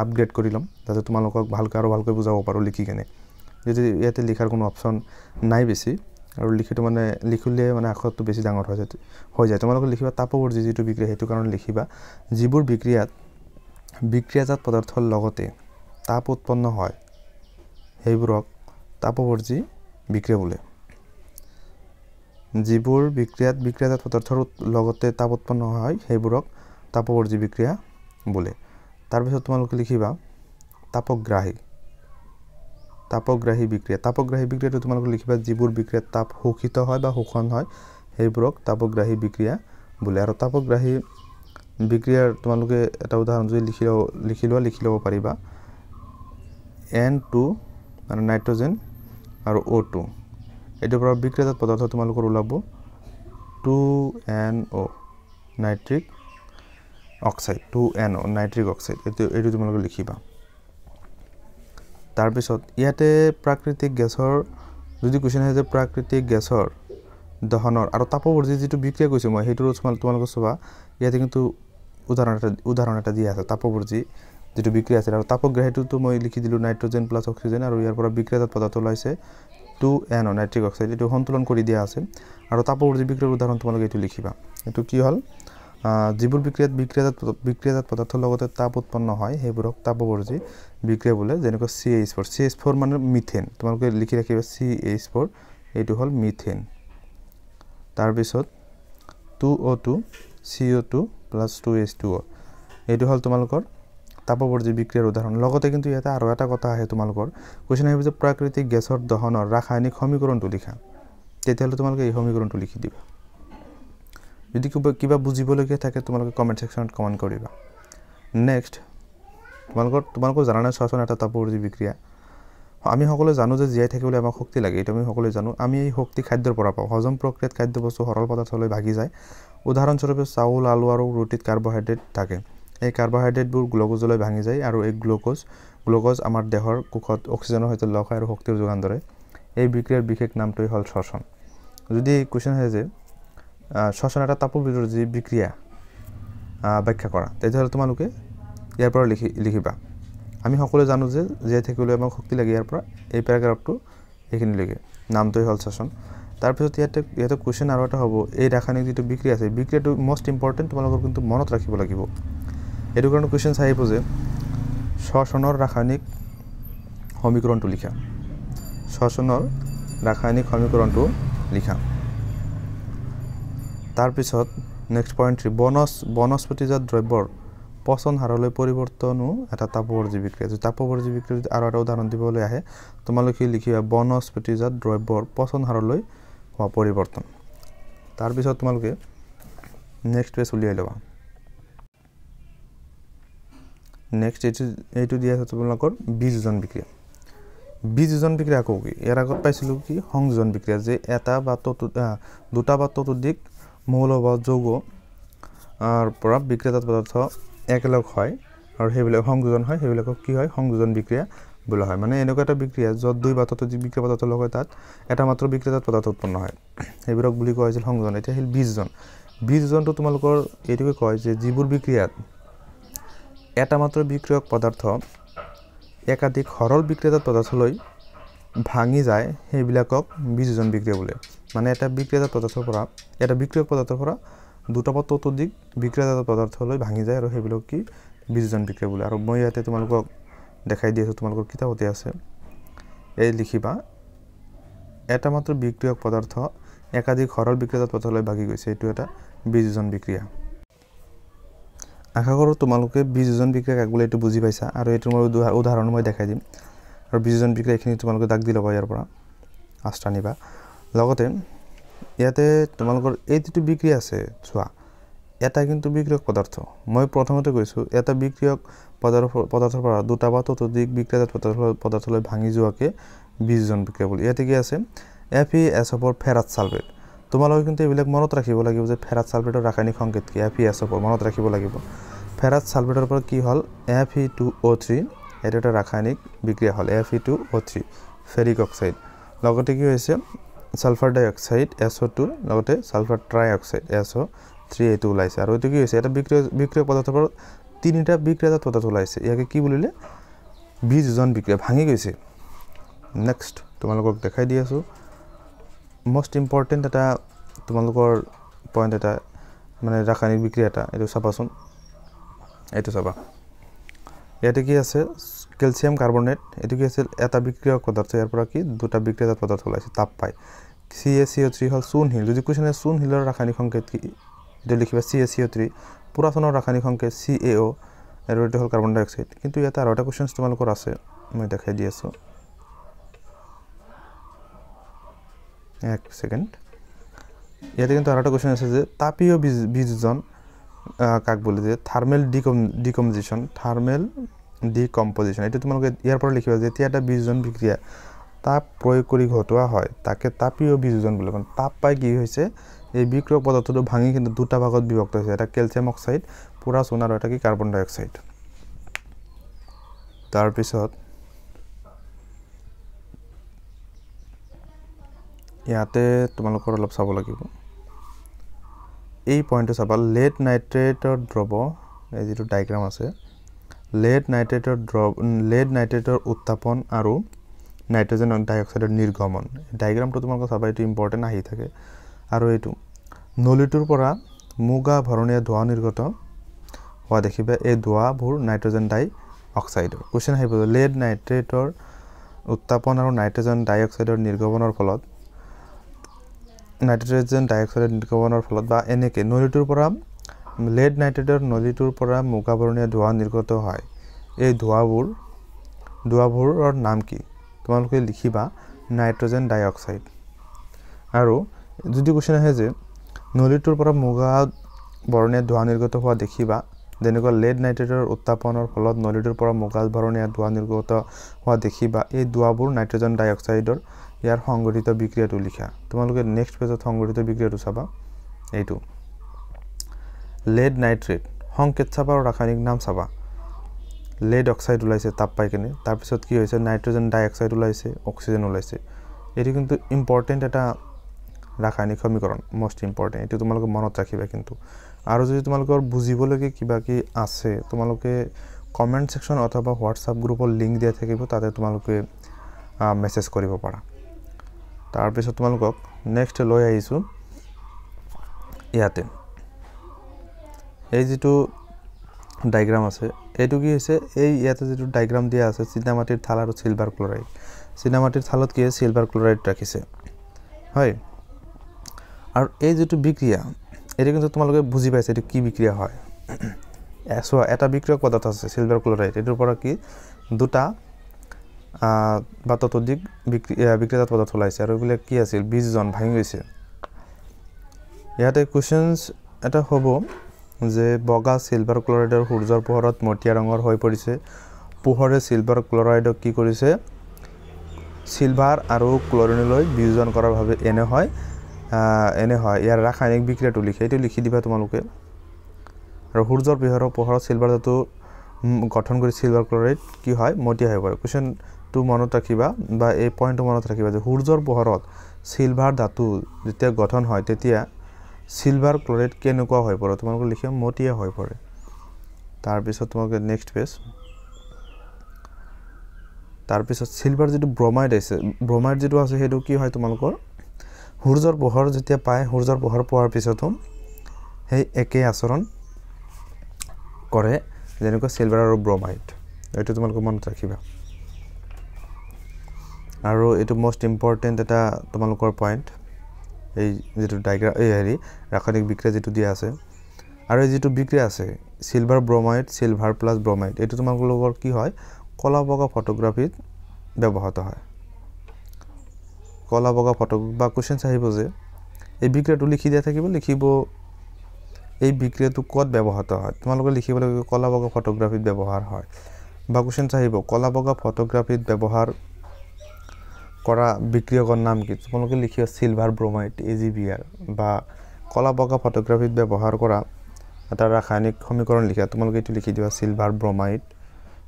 আপগ্ৰেড কৰি লম যাতে তোমালোকক ভালকৈ আৰু ভালকৈ বুজাব পাৰো লিখি কেনে যদি ইয়াতে লিখাৰ কোনো অপচন নাই বেছি আৰু লিখিটো মানে লিখিলে মানে আখৰটো বেছি ডাঙৰ হৈ যায় তোমালোকে লিখিবা তাপবৰ্জী যেটো বিক্ৰিয়া হেতু কাৰণ লিখিবা যিবোৰ বিক্ৰিয়াজাত পদাৰ্থৰ লগতে তাপ উৎপন্ন হয় সেইবোৰক তাপবৰ্জী বিক্ৰিয়া বোলে যিবোৰ বিক্ৰিয়াজাত পদাৰ্থৰ লগতে তাপ উৎপন্ন হয় সেইবোৰক তাপবৰ্জী বিক্ৰিয়া বোলে তাৰ পিছত তোমালোকে লিখিবা তাপগ্ৰাহী বিক্ৰিয়াটো তোমালোকে লিখিবা যিবোৰ বিক্ৰিয়াত তাপ শোষিত হয় বা শোষণ হয় সেইবোৰক তাপগ্ৰাহী বিক্ৰিয়া বোলে আৰু তাপগ্ৰাহী বিক্ৰিয়াৰ তোমালোকে এটা উদাহৰণ যদি লিখি লব পাৰিবা N2 মানে নাইট্ৰজেন আৰু O2 এটো পৰা বিক্ৰিয়াজাত পদাৰ্থ তোমালোকৰ ওলাব 2NO নাইট্ৰিক অক্সাইড এটো তোমালোকে লিখিবা তাৰ পিছত ইয়াতে প্ৰাকৃতিক গেছৰ যদি কোৱেশ্চন আছে যে প্ৰাকৃতিক গেছৰ দহনৰ আৰু তাপবৰ্জী যেটো বিক্ৰিয়া কৈছো মই হেতু তোমালোকে চাবা ইয়াতে কিন্তু উদাহৰণ এটা দিয়া আছে তাপবৰ্জী যেটো বিক্ৰিয়া আছে আৰু তাপগ্ৰাহীটো মই লিখি দিলো নাইট্ৰজেন প্লাস অক্সিজেন আৰু ইয়াৰ পৰা বিক্ৰিয়াজাত পদাৰ্থ ওলাইছে 2NO নাইট্ৰিক অক্সাইড এটো সন্তুলন কৰি দিয়া আছে আৰু তাপবৰ্জী বিক্ৰিয়াৰ উদাহৰণ তোমালোকে এটো লিখিবা এটো কি হল যিবোৰ বিক্ৰিয়াজাত পদাৰ্থৰ লগতে তাপ উৎপন্ন হয় সেইবোৰক তাপবৰ্জী বিক্ৰিয়া বোলে যেনেকৈ CH4 মানে মিথেন তোমালোকে লিখি ৰাখিবা CH4 এটো হল মিথেন তাৰ পিছত 2O2 CO2 2H2O এটো হল তোমালোকৰ তাপবৰ্জী বিক্ৰিয়াৰ উদাহৰণ লগতে কিন্তু ইয়াতে আৰু এটা কথা আহে তোমালোকৰ কোৱেশ্চন আহিব যে প্ৰাকৃতিক গেছৰ দহনৰ ৰাসায়নিক সমীকৰণটো লিখা তেতিয়াহ'লে তোমালোকে এই সমীকৰণটো লিখি দিবা যদি কিবা বুজিবলগীয়া থাকে তোমালোকে কমেন্ট সেকশনত কমেন্ট কৰিবা নেক্সট তোমালোকৰ জানা নাই শ্বসন এটা তাপবৰ্জী বিক্ৰিয়া আমি সকলোৱে জানো যে জীয়াই থাকিবলৈ আমাক শক্তি লাগে এটা আমি সকলোৱে জানো আমি এই শক্তি খাদ্যৰ পৰা পাওঁ হজম প্ৰক্ৰিয়াত খাদ্য বস্তু সৰল পদাৰ্থলৈ ভাগি যায় উদাহৰণ স্বৰূপে চাউল আলু আৰু ৰুটিত কাৰ্বহাইড্ৰেট থাকে এই কাৰ্বহাইড্ৰেটবোৰ গ্লুকোজলৈ ভাঙি যায় আৰু এই গ্লুকোজ আমাৰ দেহৰ কোষত অক্সিজেনৰ সৈতে লগ হয় আৰু শক্তিৰ যোগান ধৰে এই বিক্ৰিয়াৰ বিশেষ নামটোই হল শ্বসন যদি কোৱেশ্চন হয় যে শ্বসন এটা তাপবৰ্জী বিক্ৰিয়া ব্যাখ্যা কৰা তেতিয়াহ'লে তোমালোকে ইয়াৰ পৰা লিখিবা আমি সকলোৱে জানো যে জীয়াই থাকিবলৈ আমাক শক্তি লাগে। ইয়াৰ পৰা এই পেৰাগ্ৰাফটো এইখিনিলৈকে নামটোৱে হ'ল শ্বসন। তাৰপিছত ইয়াতে কুৱেশ্যন আৰু এটা হ'ব, এই ৰাসায়নিক যিটো বিক্ৰিয়া আছে, বিক্ৰিয়াটো মষ্ট ইম্পৰ্টেণ্ট, তোমালোকৰ কিন্তু মনত ৰাখিব লাগিব। এইটো কাৰণে কুৱেশ্যন আহিব যে শ্বসনৰ ৰাসায়নিক সমীকৰণটো লিখা। শ্বসনৰ ৰাসায়নিক সমীকৰণটো লিখা। তাৰপিছত নেক্সট পইণ্ট 3, বনস্পতিজাত দ্ৰব্যৰ পচন হাৰলৈ পৰিৱৰ্তনো এটা তাপৱৰ্জী বিক্ৰিয়া। যদি তাপৱৰ্জী বিক্ৰিয়া আৰু এটা উদাহৰণ দিবলৈ আহে, তোমালোকে লিখিবা বনস্পতিজাত দ্ৰব্যৰ পচন হাৰলৈ হোৱা পৰিৱৰ্তন। তাৰপিছত তোমালোকে নেক্সট পেজ উলিয়াই ল'বা। নেক্সট এইটো দিয়া আছে তোমালোকৰ বিযোজন বিক্ৰিয়া। বিযোজন বিক্ৰিয়া আকৌ কি? ইয়াৰ আগত পাইছিলোঁ কি সংযোজন বিক্ৰিয়া, যে দুটা বা ততোধিক মৌল বা যৌগ পৰা বিক্ৰিয়াজাত পদাৰ্থ একেলগ হয় আৰু সেইবিলাক সংযোজন হয়, সেইবিলাকক কি হয়? সংযোজন বিক্ৰিয়া বোলা হয়। মানে এনেকুৱা এটা বিক্ৰিয়া য'ত দুই বা ততোধিক বিক্ৰিয়া পদাৰ্থ লগ হয়, তাত এটা মাত্ৰ বিক্ৰিয়াজাত পদাৰ্থ উৎপন্ন হয়, সেইবোৰক বুলি কোৱা হৈছিল সংযোজন। এতিয়া আহিল বিযোজন। বিযোজনটো তোমালোকৰ এইটোকে কয় যে যিবোৰ বিক্ৰিয়াত এটা মাত্ৰ বিক্ৰিয়ক পদাৰ্থ একাধিক সৰল বিক্ৰিয়াজাত পদাৰ্থলৈ ভাঙি যায়, সেইবিলাকক বিযোজন বিক্ৰিয়া বোলে। মানে এটা বিক্ৰিয়াজাত পদাৰ্থৰ পৰা, এটা বিক্ৰিয়ক পদাৰ্থৰ পৰা দুটা বা ততোধিক বিক্ৰিয়াজাত পদাৰ্থলৈ ভাঙি যায় আৰু সেইবিলাক কি? বিযোজন বিক্ৰিয়া বোলে। আৰু মই ইয়াতে তোমালোকক দেখাই দি আছোঁ, তোমালোকৰ কিতাপতে আছে, এই লিখিবা এটা মাত্ৰ বিক্ৰিয়ক পদাৰ্থ একাধিক সৰল বিক্ৰিয়াজাত পদাৰ্থলৈ ভাগি গৈছে, এইটো এটা বিযোজন বিক্ৰিয়া। আশা কৰোঁ তোমালোকে বিযোজন বিক্ৰিয়া কাক বোলে এইটো বুজি পাইছা, আৰু এইটো মই উদাহৰণ মই দেখাই দিম। আৰু বিযোজন বিক্ৰিয়া এইখিনি তোমালোকে দাগ দি ল'বা, ইয়াৰ পৰা আঁচটা নিবা। লগতে ইয়াতে তোমালোকৰ এই যিটো বিক্ৰিয়া আছে চোৱা, এটা কিন্তু বিক্ৰিয়ক পদাৰ্থ, মই প্ৰথমতে কৈছোঁ এটা বিক্ৰিয়ক পদাৰ্থৰ পৰা দুটা বা ততোধিক বিক্ৰিয়াজাত পদাৰ্থলৈ ভাঙি যোৱাকে বিযোজন বিক্ৰিয়া বুলি। ইয়াতে কি আছে? FeSO4 ferrous sulphate. তোমালোকে কিন্তু এইবিলাক মনত ৰাখিব লাগিব যে ফেৰাছ ছালফেটৰ ৰাসায়নিক সংকেত কি? FeSO4 মনত ৰাখিব লাগিব। ফেৰাছ ছালফেটৰ পৰা কি হ'ল? Fe2O3, এইটো এটা ৰাসায়নিক বিক্ৰিয়া হ'ল, Fe2O3 ফেৰিক অক্সাইড। লগতে কি হৈছে? ছালফাৰ ডাই অক্সাইড SO2, লগতে ছালফাৰ ট্ৰাই অক্সাইড SO3, এইটো ওলাইছে। আৰু এইটো কি হৈছে? এটা বিক্ৰিয়ক পদাৰ্থৰ পৰা তিনিটা বিক্ৰিয়াজাত পদাৰ্থ ওলাইছে, ইয়াকে কি বুলিলে? বিযোজন বিক্ৰিয়া, ভাঙি গৈছে। নেক্সট তোমালোকক দেখাই দি আছোঁ মষ্ট ইম্পৰ্টেণ্ট এটা তোমালোকৰ পইণ্ট এটা, মানে ৰাসায়নিক বিক্ৰিয়া এটা, এইটো চাবাচোন, এইটো চাবা। ইয়াতে কি আছে? কেলছিয়াম কাৰ্বনেট, এইটো কি আছিল? এটা বিক্ৰিয়ক পদাৰ্থ, ইয়াৰ পৰা কি দুটা বিক্ৰিয়াজাত পদাৰ্থ ওলাইছে, তাপ পায়। CaCO3 হ'ল চূণশিল। যদি কুৱেশ্যনে চূণশিলৰ ৰাসায়নিক সংকেত কি? এইটো লিখিবা CaCO3। পুৰাচনৰ ৰাসায়নিক সংকেত CaO, আৰু এইটো হ'ল কাৰ্বন ডাই অক্সাইড। কিন্তু ইয়াতে আৰু এটা কুৱেশ্যন তোমালোকৰ আছে, মই দেখাই দি আছোঁ, এক ছেকেণ্ড। ইয়াতে কিন্তু আৰু এটা কুৱেশ্যন আছে যে তাপীয় বিযোজন কাক বোলে? যে থাৰ্মেল ডিকম্পজিশ্যন। এইটো তোমালোকে ইয়াৰ পৰা লিখিবা, যেতিয়া এটা বিযোজন বিক্ৰিয়া তাপ প্ৰয়োগ কৰি ঘটোৱা হয় তাকে তাপীয় বিযোজন বোলে। কাৰণ তাপ পাই কি হৈছে? এই বিক্ৰিয়ক পদাৰ্থটো ভাঙি কিন্তু দুটা ভাগত বিভক্ত হৈছে, এটা কেলছিয়াম অক্সাইড পুৰাচন আৰু এটা কি কাৰ্বন ডাই অক্সাইড। তাৰপিছত ইয়াতে তোমালোকৰ অলপ চাব লাগিব, এই পইণ্টটো চাবা, লেড নাইট্ৰেটৰ দ্ৰৱ, এই যিটো ডায়েগ্ৰাম আছে, লেড নাইট্ৰেটৰ উত্তাপন আৰু নাইট্ৰজেন ডাই অক্সাইডৰ নিৰ্গমন। ডায়েগ্ৰামটো তোমালোকে চাবা, এইটো ইম্পৰ্টেণ্ট আহি থাকে। আৰু এইটো নলীটোৰ পৰা মুগা ভৰণীয়া ধোঁৱা নিৰ্গত হোৱা দেখিবা, এই ধোঁৱাবোৰ নাইট্ৰজেন ডাই অক্সাইডৰ। কুৱেশ্যন আহিব, লেড নাইট্ৰেটৰ উত্তাপন আৰু নাইট্ৰজেন ডাই অক্সাইডৰ নিৰ্গমনৰ ফলত বা এনেকৈ নলীটোৰ পৰা লেড নলীটোৰ পৰা মুগা ভৰণীয়া ধোঁৱা নিৰ্গত হয়, এই ধোঁৱাবোৰৰ নাম কি? তোমালোকে লিখিবা নাইট্ৰজেন ডাই অক্সাইড। আৰু যদি কুৱেশ্যন আহে যে নলীটোৰ পৰা মুগা ভৰণীয়া ধোঁৱা নিৰ্গত হোৱা দেখিবা, যেনেকুৱা লেড নাইট্ৰেটৰ উত্তাপনৰ ফলত নলীটোৰ পৰা মুগা ভৰণীয়া ধোঁৱা নিৰ্গত হোৱা দেখিবা, এই ধোঁৱাবোৰ নাইট্ৰজেন ডাই অক্সাইডৰ। ইয়াৰ সংঘটিত বিক্ৰিয়াটো লিখা। তোমালোকে নেক্সট পেজত সংঘটিত বিক্ৰিয়াটো চাবা, এইটো লেড নাইট্ৰেট সংকেত চাবা আৰু ৰাসায়নিক নাম চাবা। লেড অক্সাইড ওলাইছে তাপ পাই কেনে, তাৰপিছত কি হৈছে? নাইট্ৰজেন ডাই অক্সাইড ওলাইছে, অক্সিজেন ওলাইছে। এইটো কিন্তু ইম্পৰ্টেণ্ট এটা ৰাসায়নিক সমীকৰণ, মষ্ট ইম্পৰ্টেণ্ট, এইটো তোমালোকে মনত ৰাখিবা কিন্তু। আৰু যদি তোমালোকৰ বুজিবলগীয়া কিবা কি আছে, তোমালোকে কমেন্ট সেকশন অথবা হোৱাটছআপ গ্ৰুপৰ লিংক দিয়া থাকিব তাতে তোমালোকে মেছেজ কৰিব পাৰা তাৰ পিছত তোমালোকক নেক্সট লৈ আহিছো ইয়াতে এই যেটো ডায়াগ্ৰাম আছে এটো কি হৈছে এই ইয়াতে যেটো ডায়াগ্ৰাম দিয়া আছে চিনামাটিৰ থাল আৰু সিলভাৰ ক্লোৰাইড চিনামাটিৰ থালত কি সিলভাৰ ক্লোৰাইড ৰাখিছে হয় আৰু এই যেটো বিক্ৰিয়া এটা কিন্তু তোমালোকে বুজি পাইছে এটো কি বিক্ৰিয়া হয় এসো এটা বিক্রিয়ক পদার্থ আছে সিলভার ক্লোরাইড এর উপর কি দুটা বা ততোধিক বিক্রিয়ক পদার্থ লাইছে আর ওগুলা কি আছিল 20 জন ভাঙি গৈছে ইয়াতে কোশ্চেনস এটা হবো যে বগা সিলভার ক্লোৰাইডৰ সূৰ্যৰ পোহৰত মটিয়া ৰঙৰ হৈ পৰিছে পোহৰে সিলভাৰ ক্লোৰাইডক কি কৰিছে সিলভাৰ আৰু ক্লোৰিনলৈ বিয়োজন কৰাৰ ভাবে এনে হয় ইয়াৰ ৰাসায়নিক বিক্ৰিয়াটো লিখে এটো লিখি দিবা তোমালোকে আৰু সূৰ্যৰ পোহৰত সিলভাৰ ধাতু গঠন কৰি সিলভাৰ ক্লোৰাইড কি হয় মটিয়া হৈ পৰে কোশ্চেন টু মনত ৰাখিবা বা এই পইণ্টটো মনত ৰাখিবা যে সূৰ্যৰ পোহৰত সিলভাৰ ধাতু যেতিয়া গঠন হয় তেতিয়া সিলভাৰ ক্লোৰাইড কেনেকুৱা হৈ পৰে তোমালোকে লিখিবা মটিয়া হৈ পৰে তাৰ পিছত তোমালোকে নেক্সট পেজ তাৰ পিছত সিলভাৰ যেটো ব্ৰোমাইড আছে ব্ৰোমাইড যেটো আছে হেতু কি হয় তোমালোকৰ সূৰ্যৰ পোহৰ যেতিয়া পায় সূৰ্যৰ পোহৰ পোৱাৰ পিছতো সেই একে আচৰণ কৰে যেনেকৈ সিলভাৰ আৰু ব্ৰোমাইড এটো তোমালোকে মনত ৰাখিবা আৰু এটো মোস্ট ইম্পৰ্টেন্ট এটা তোমালোকৰ পইণ্ট এই যেটো ডায়াগ্ৰাম এই হেৰি ৰাসায়নিক বিক্ৰিয়া যেটো দিয়া আছে আৰু এই যেটো বিক্ৰিয়া আছে silver bromide silver plus bromide এটো তোমালোকৰ কি হয় কলা বগা ফটোগ্ৰাফিত ব্যৱহৃত হয় কলা বগা ফটো বা কোশ্চেন আহিব যে এই বিক্ৰিয়াটো লিখি দিয়া থাকিব লিখিব এই বিক্ৰিয়াটো কত ব্যবহৃত হয় তোমালোকে লিখিব লাগিব কলা বগা ফটোগ্ৰাফিত ব্যৱহাৰ হয় বা কোশ্চেন আহিব কলা বগা ফটোগ্ৰাফিত ব্যৱহাৰ কৰা বিক্ৰিয়কৰ নাম কি তোমালোকে লিখিবা সিলভাৰ ব্ৰোমাইড AgBr বা কলা বগা ফটোগ্ৰাফিত ব্যৱহাৰ কৰা এটা ৰাসায়নিক সমীকৰণ লিখা তোমালোকে এটো লিখি দিবা সিলভাৰ ব্ৰোমাইড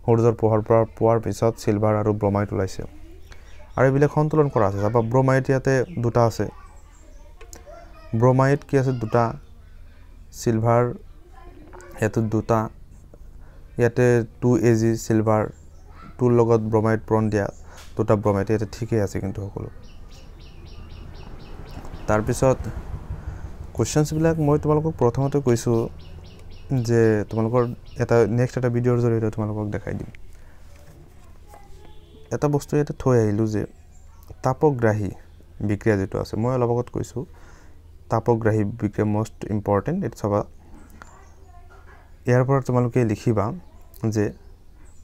সূৰ্যৰ পোহৰ পোৱাৰ পিছত সিলভাৰ আৰু ব্ৰোমাইড ওলাইছে আৰু এবিলে সন্তুলন কৰা আছে বা ব্ৰোমাইড ইয়াতে দুটা আছে ব্ৰোমাইড কি আছে দুটা সিলভাৰ এটো দুটা ইয়াতে 2 Ag সিলভাৰ 2 লগত ব্ৰোমাইড প্ৰন দিয়া দুটা ব্ৰোমাইড এটা ঠিকই আছে কিন্তু সকলো তাৰ পিছত কোশ্চেনস বিলাক মই তোমালোকক প্ৰথমতে কৈছো যে তোমালোকৰ এটা নেক্সট এটা ভিডিওৰ জৰিয়তে তোমালোকক দেখাই দিম এটা বস্তু এটা থৈ আহিলো যে তাপগ্ৰাহী বিক্ৰিয়া যেটো আছে মই অলপ আগত কৈছো তাপগ্ৰাহী বিক্ৰিয়া মোস্ট ইম্পৰ্টেন্ট ইটস অবা ইয়াৰ পৰা তোমালোকে লিখিবা যে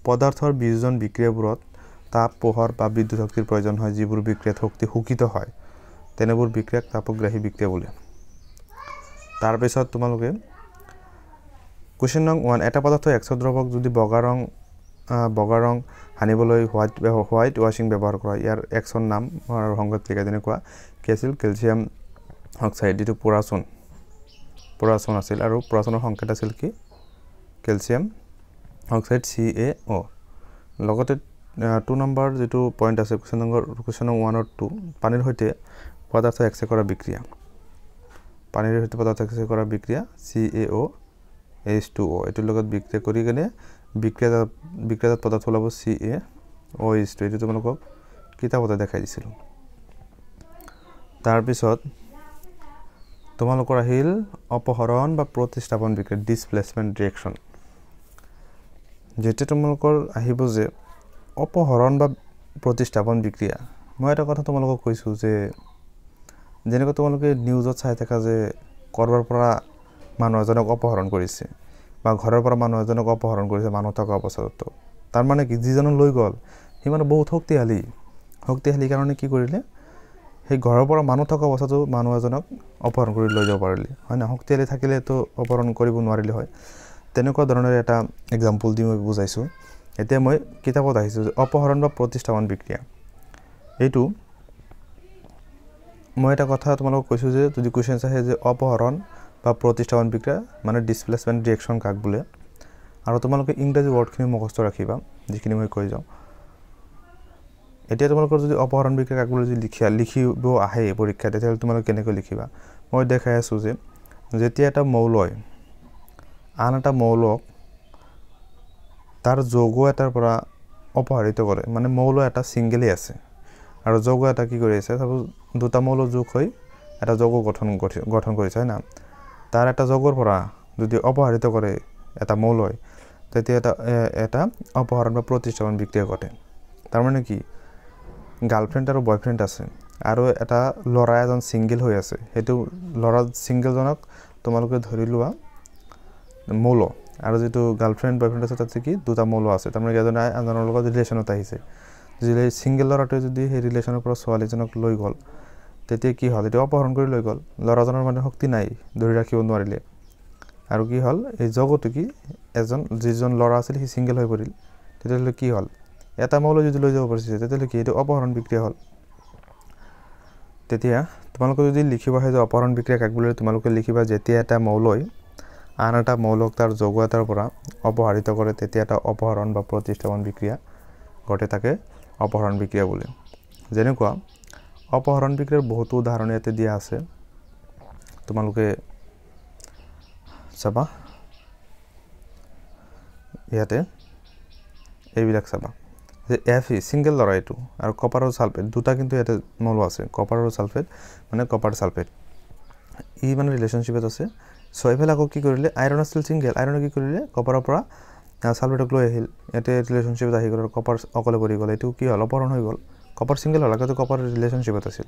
পদাৰ্থৰ বিয়োজন বিক্ৰিয়াবোৰত তাপ পোহৰ বা বিদ্যুৎ শক্তিৰ প্ৰয়োজন হয় যিবোৰ বিক্ৰিয়াত শক্তি শোষিত হয় তেনেবোৰ বিক্ৰিয়াক তাপগ্ৰাহী বিক্ৰিয়া বোলে তাৰ পিছত তোমালোকে কোশ্চেন নং 1 এটা পদাৰ্থ এক্স দ্ৰৱক যদি বগা ৰং হানিবলৈ হোৱাইট ওয়াশিং ব্যৱহাৰ কৰা ইয়াৰ এক্সৰ নাম আৰু সংগত লিখা যেনেকুৱা কি আছিল ক্যালসিয়াম অক্সাইড যেটো পোৰাছন আছিল আৰু পোৰাছনৰ সংকেত আছিল কি ক্যালসিয়াম অক্সাইড CaO লগতে 2 নম্বৰ যেটো পইণ্ট আছে কোশ্চেন নং 1 আৰু 2 পানীৰ সৈতে পদাৰ্থ এক্সে কৰা বিক্ৰিয়া পানীৰ সৈতে পদাৰ্থ এক্সে কৰা বিক্ৰিয়া CaOH2O এটোৰ লগত বিক্ৰিয়া কৰি গনে বিক্ৰিয়াজাত পদাৰ্থ ওলাব CaOH2 এটো তোমালোকক কিতাপতে দেখাই দিছিল তাৰ পিছত তোমালোকৰ আহিল অপহৰণ বা প্ৰতিস্থাপন বিক্ৰিয়া ডিসপ্লেসমেন্ট ৰিঅ্যাকশন যেতে তোমালোকৰ আহিব যে অপহৰণ বা প্ৰতিস্থাপন বিক্ৰিয়া মই এটা কথা তোমালোকক কৈছো যে যেনেকৈ তোমালোকে নিউজত চাই থাকা যে কৰবাৰ পৰা মানুহ এজনক অপহৰণ কৰিছে বা ঘৰৰ পৰা মানুহ এজনক অপহৰণ কৰিছে মানুহ থকা অৱস্থাত তাৰ মানে কি যিজন লৈ গল হি মানে বহুত শক্তিশালী কাৰণে কি কৰিলে সেই ঘৰৰ পৰা মানুহ থকা অৱস্থাত মানুহ এজনক অপহৰণ কৰি লৈ যাব পাৰিলে হয় না শক্তিশালী থাকিলে তো অপহৰণ কৰিব নোৱাৰিলে হয় তেনেকুৱা ধৰণৰ এটা এক্সাম্পল দি মই বুজাইছো এতিয়া মই কিতাপত আহিছো যে অপহৰণ বা প্ৰতিস্থাপন বিক্ৰিয়া এইটো মই এটা কথা তোমালোকক কৈছো যে যদি কোশ্চেনস আহে যে অপহৰণ বা প্ৰতিস্থাপন বিক্ৰিয়া মানে ডিসপ্লেসমেন্ট ৰিঅ্যাকশন কাক বোলে আৰু তোমালোকে ইংৰাজী ওয়াৰ্ডখিনি মুখস্থ ৰাখিবা যিখিনি মই কৈ যাও এতিয়া তোমালোকৰ যদি অপহৰণ বিক্ৰিয়া কাক বোলে যদি লিখিব আহে পৰীক্ষাত তেতিয়া তোমালোকে কেনেকৈ লিখিবা মই দেখাই আছো যে যেতিয়া এটা মৌলই আন এটা মৌলক তাৰ যৌগ এটাৰ পৰা অপহৰিত কৰে মানে মৌল এটা ছিংগেলি আছে আৰু যৌগ এটা কি কৰি আছে সাপোজ দুটা মৌল যোগ হৈ এটা যৌগ গঠন কৰিছে হয় না তাৰ এটা যৌগৰ পৰা যদি অপহৰিত কৰে এটা মৌলই তেতিয়া এটা অপহৰণ বা প্ৰতিস্থাপন বিক্ৰিয়া ঘটে তাৰ মানে কি গাৰ্লফ্ৰেণ্ড আৰু বয়ফ্ৰেণ্ড আছে আৰু এটা লৰা এজন সিঙ্গেল হৈ আছে হেতু লৰা সিঙ্গেল জনক তোমালোকে ধৰি লোৱা মৌল আৰু যেটো গাৰ্লফ্ৰেণ্ড বয়ফ্ৰেণ্ড আছে তাতে কি দুটা মৌল আছে তাৰ মানে এজন আনজনৰ লগত ৰিলেচনত আহিছে যদি সিঙ্গেল লৰাটো যদি সেই ৰিলেচনৰ পৰা ছোৱালীজনক লৈ গল তেতিয়া কি হল এটা অপহৰণ কৰি লৈ গল লৰাজনৰ মানে শক্তি নাই ধৰি ৰাখিব নোৱাৰিলে আৰু কি হল এই জগতো কি এজন যিজন লৰা আছিল হি সিঙ্গেল হৈ পৰিল তেতিয়া কি হল এটা মৌল যদি লৈ যাব পাৰিছে তেতিয়া কি এটা অপহৰণ বিক্ৰিয়া হল তেতিয়া তোমালোকে যদি লিখিবা হয় যে অপহৰণ বিক্ৰিয়া কাক বুলে তোমালোকে লিখিবা যেতিয়া এটা মৌলই আন এটা মৌলক তাৰ যৌগ এটাৰ পৰা অপহৰিত কৰে তেতিয়া এটা অপহৰণ বা প্ৰতিস্থাপন বিক্ৰিয়া ঘটে তাকে অপহৰণ বিক্ৰিয়া বোলে যেনেকুৱা অপহৰণ বিক্ৰিয়াৰ বহুতো উদাহৰণ ইয়াতে দিয়া আছে তোমালোকে চাবা ইয়াতে এইবিলাক চাবা যে Fe সিঙ্গেল লৰা এটো আৰু কপাৰ আৰু সালফেট দুটা কিন্তু ইয়াতে মৌল আছে কপাৰ আৰু সালফেট মানে কপাৰ সালফেট ই মানে ৰিলেশনশিপত আছে সো এফালে আকৌ কি কৰিলে আইৰন আছিল সিঙ্গেল আইৰন কি কৰিলে কপাৰৰ পৰা সালফেটক লৈ আহিল ইয়াতে ৰিলেশনশিপত আহি গল কপাৰ অকলে পৰি গল এটো কি হল অপহৰণ হৈ গল কপাৰ সিঙ্গেল হল আগতে কপাৰ ৰিলেশনশিপত আছিল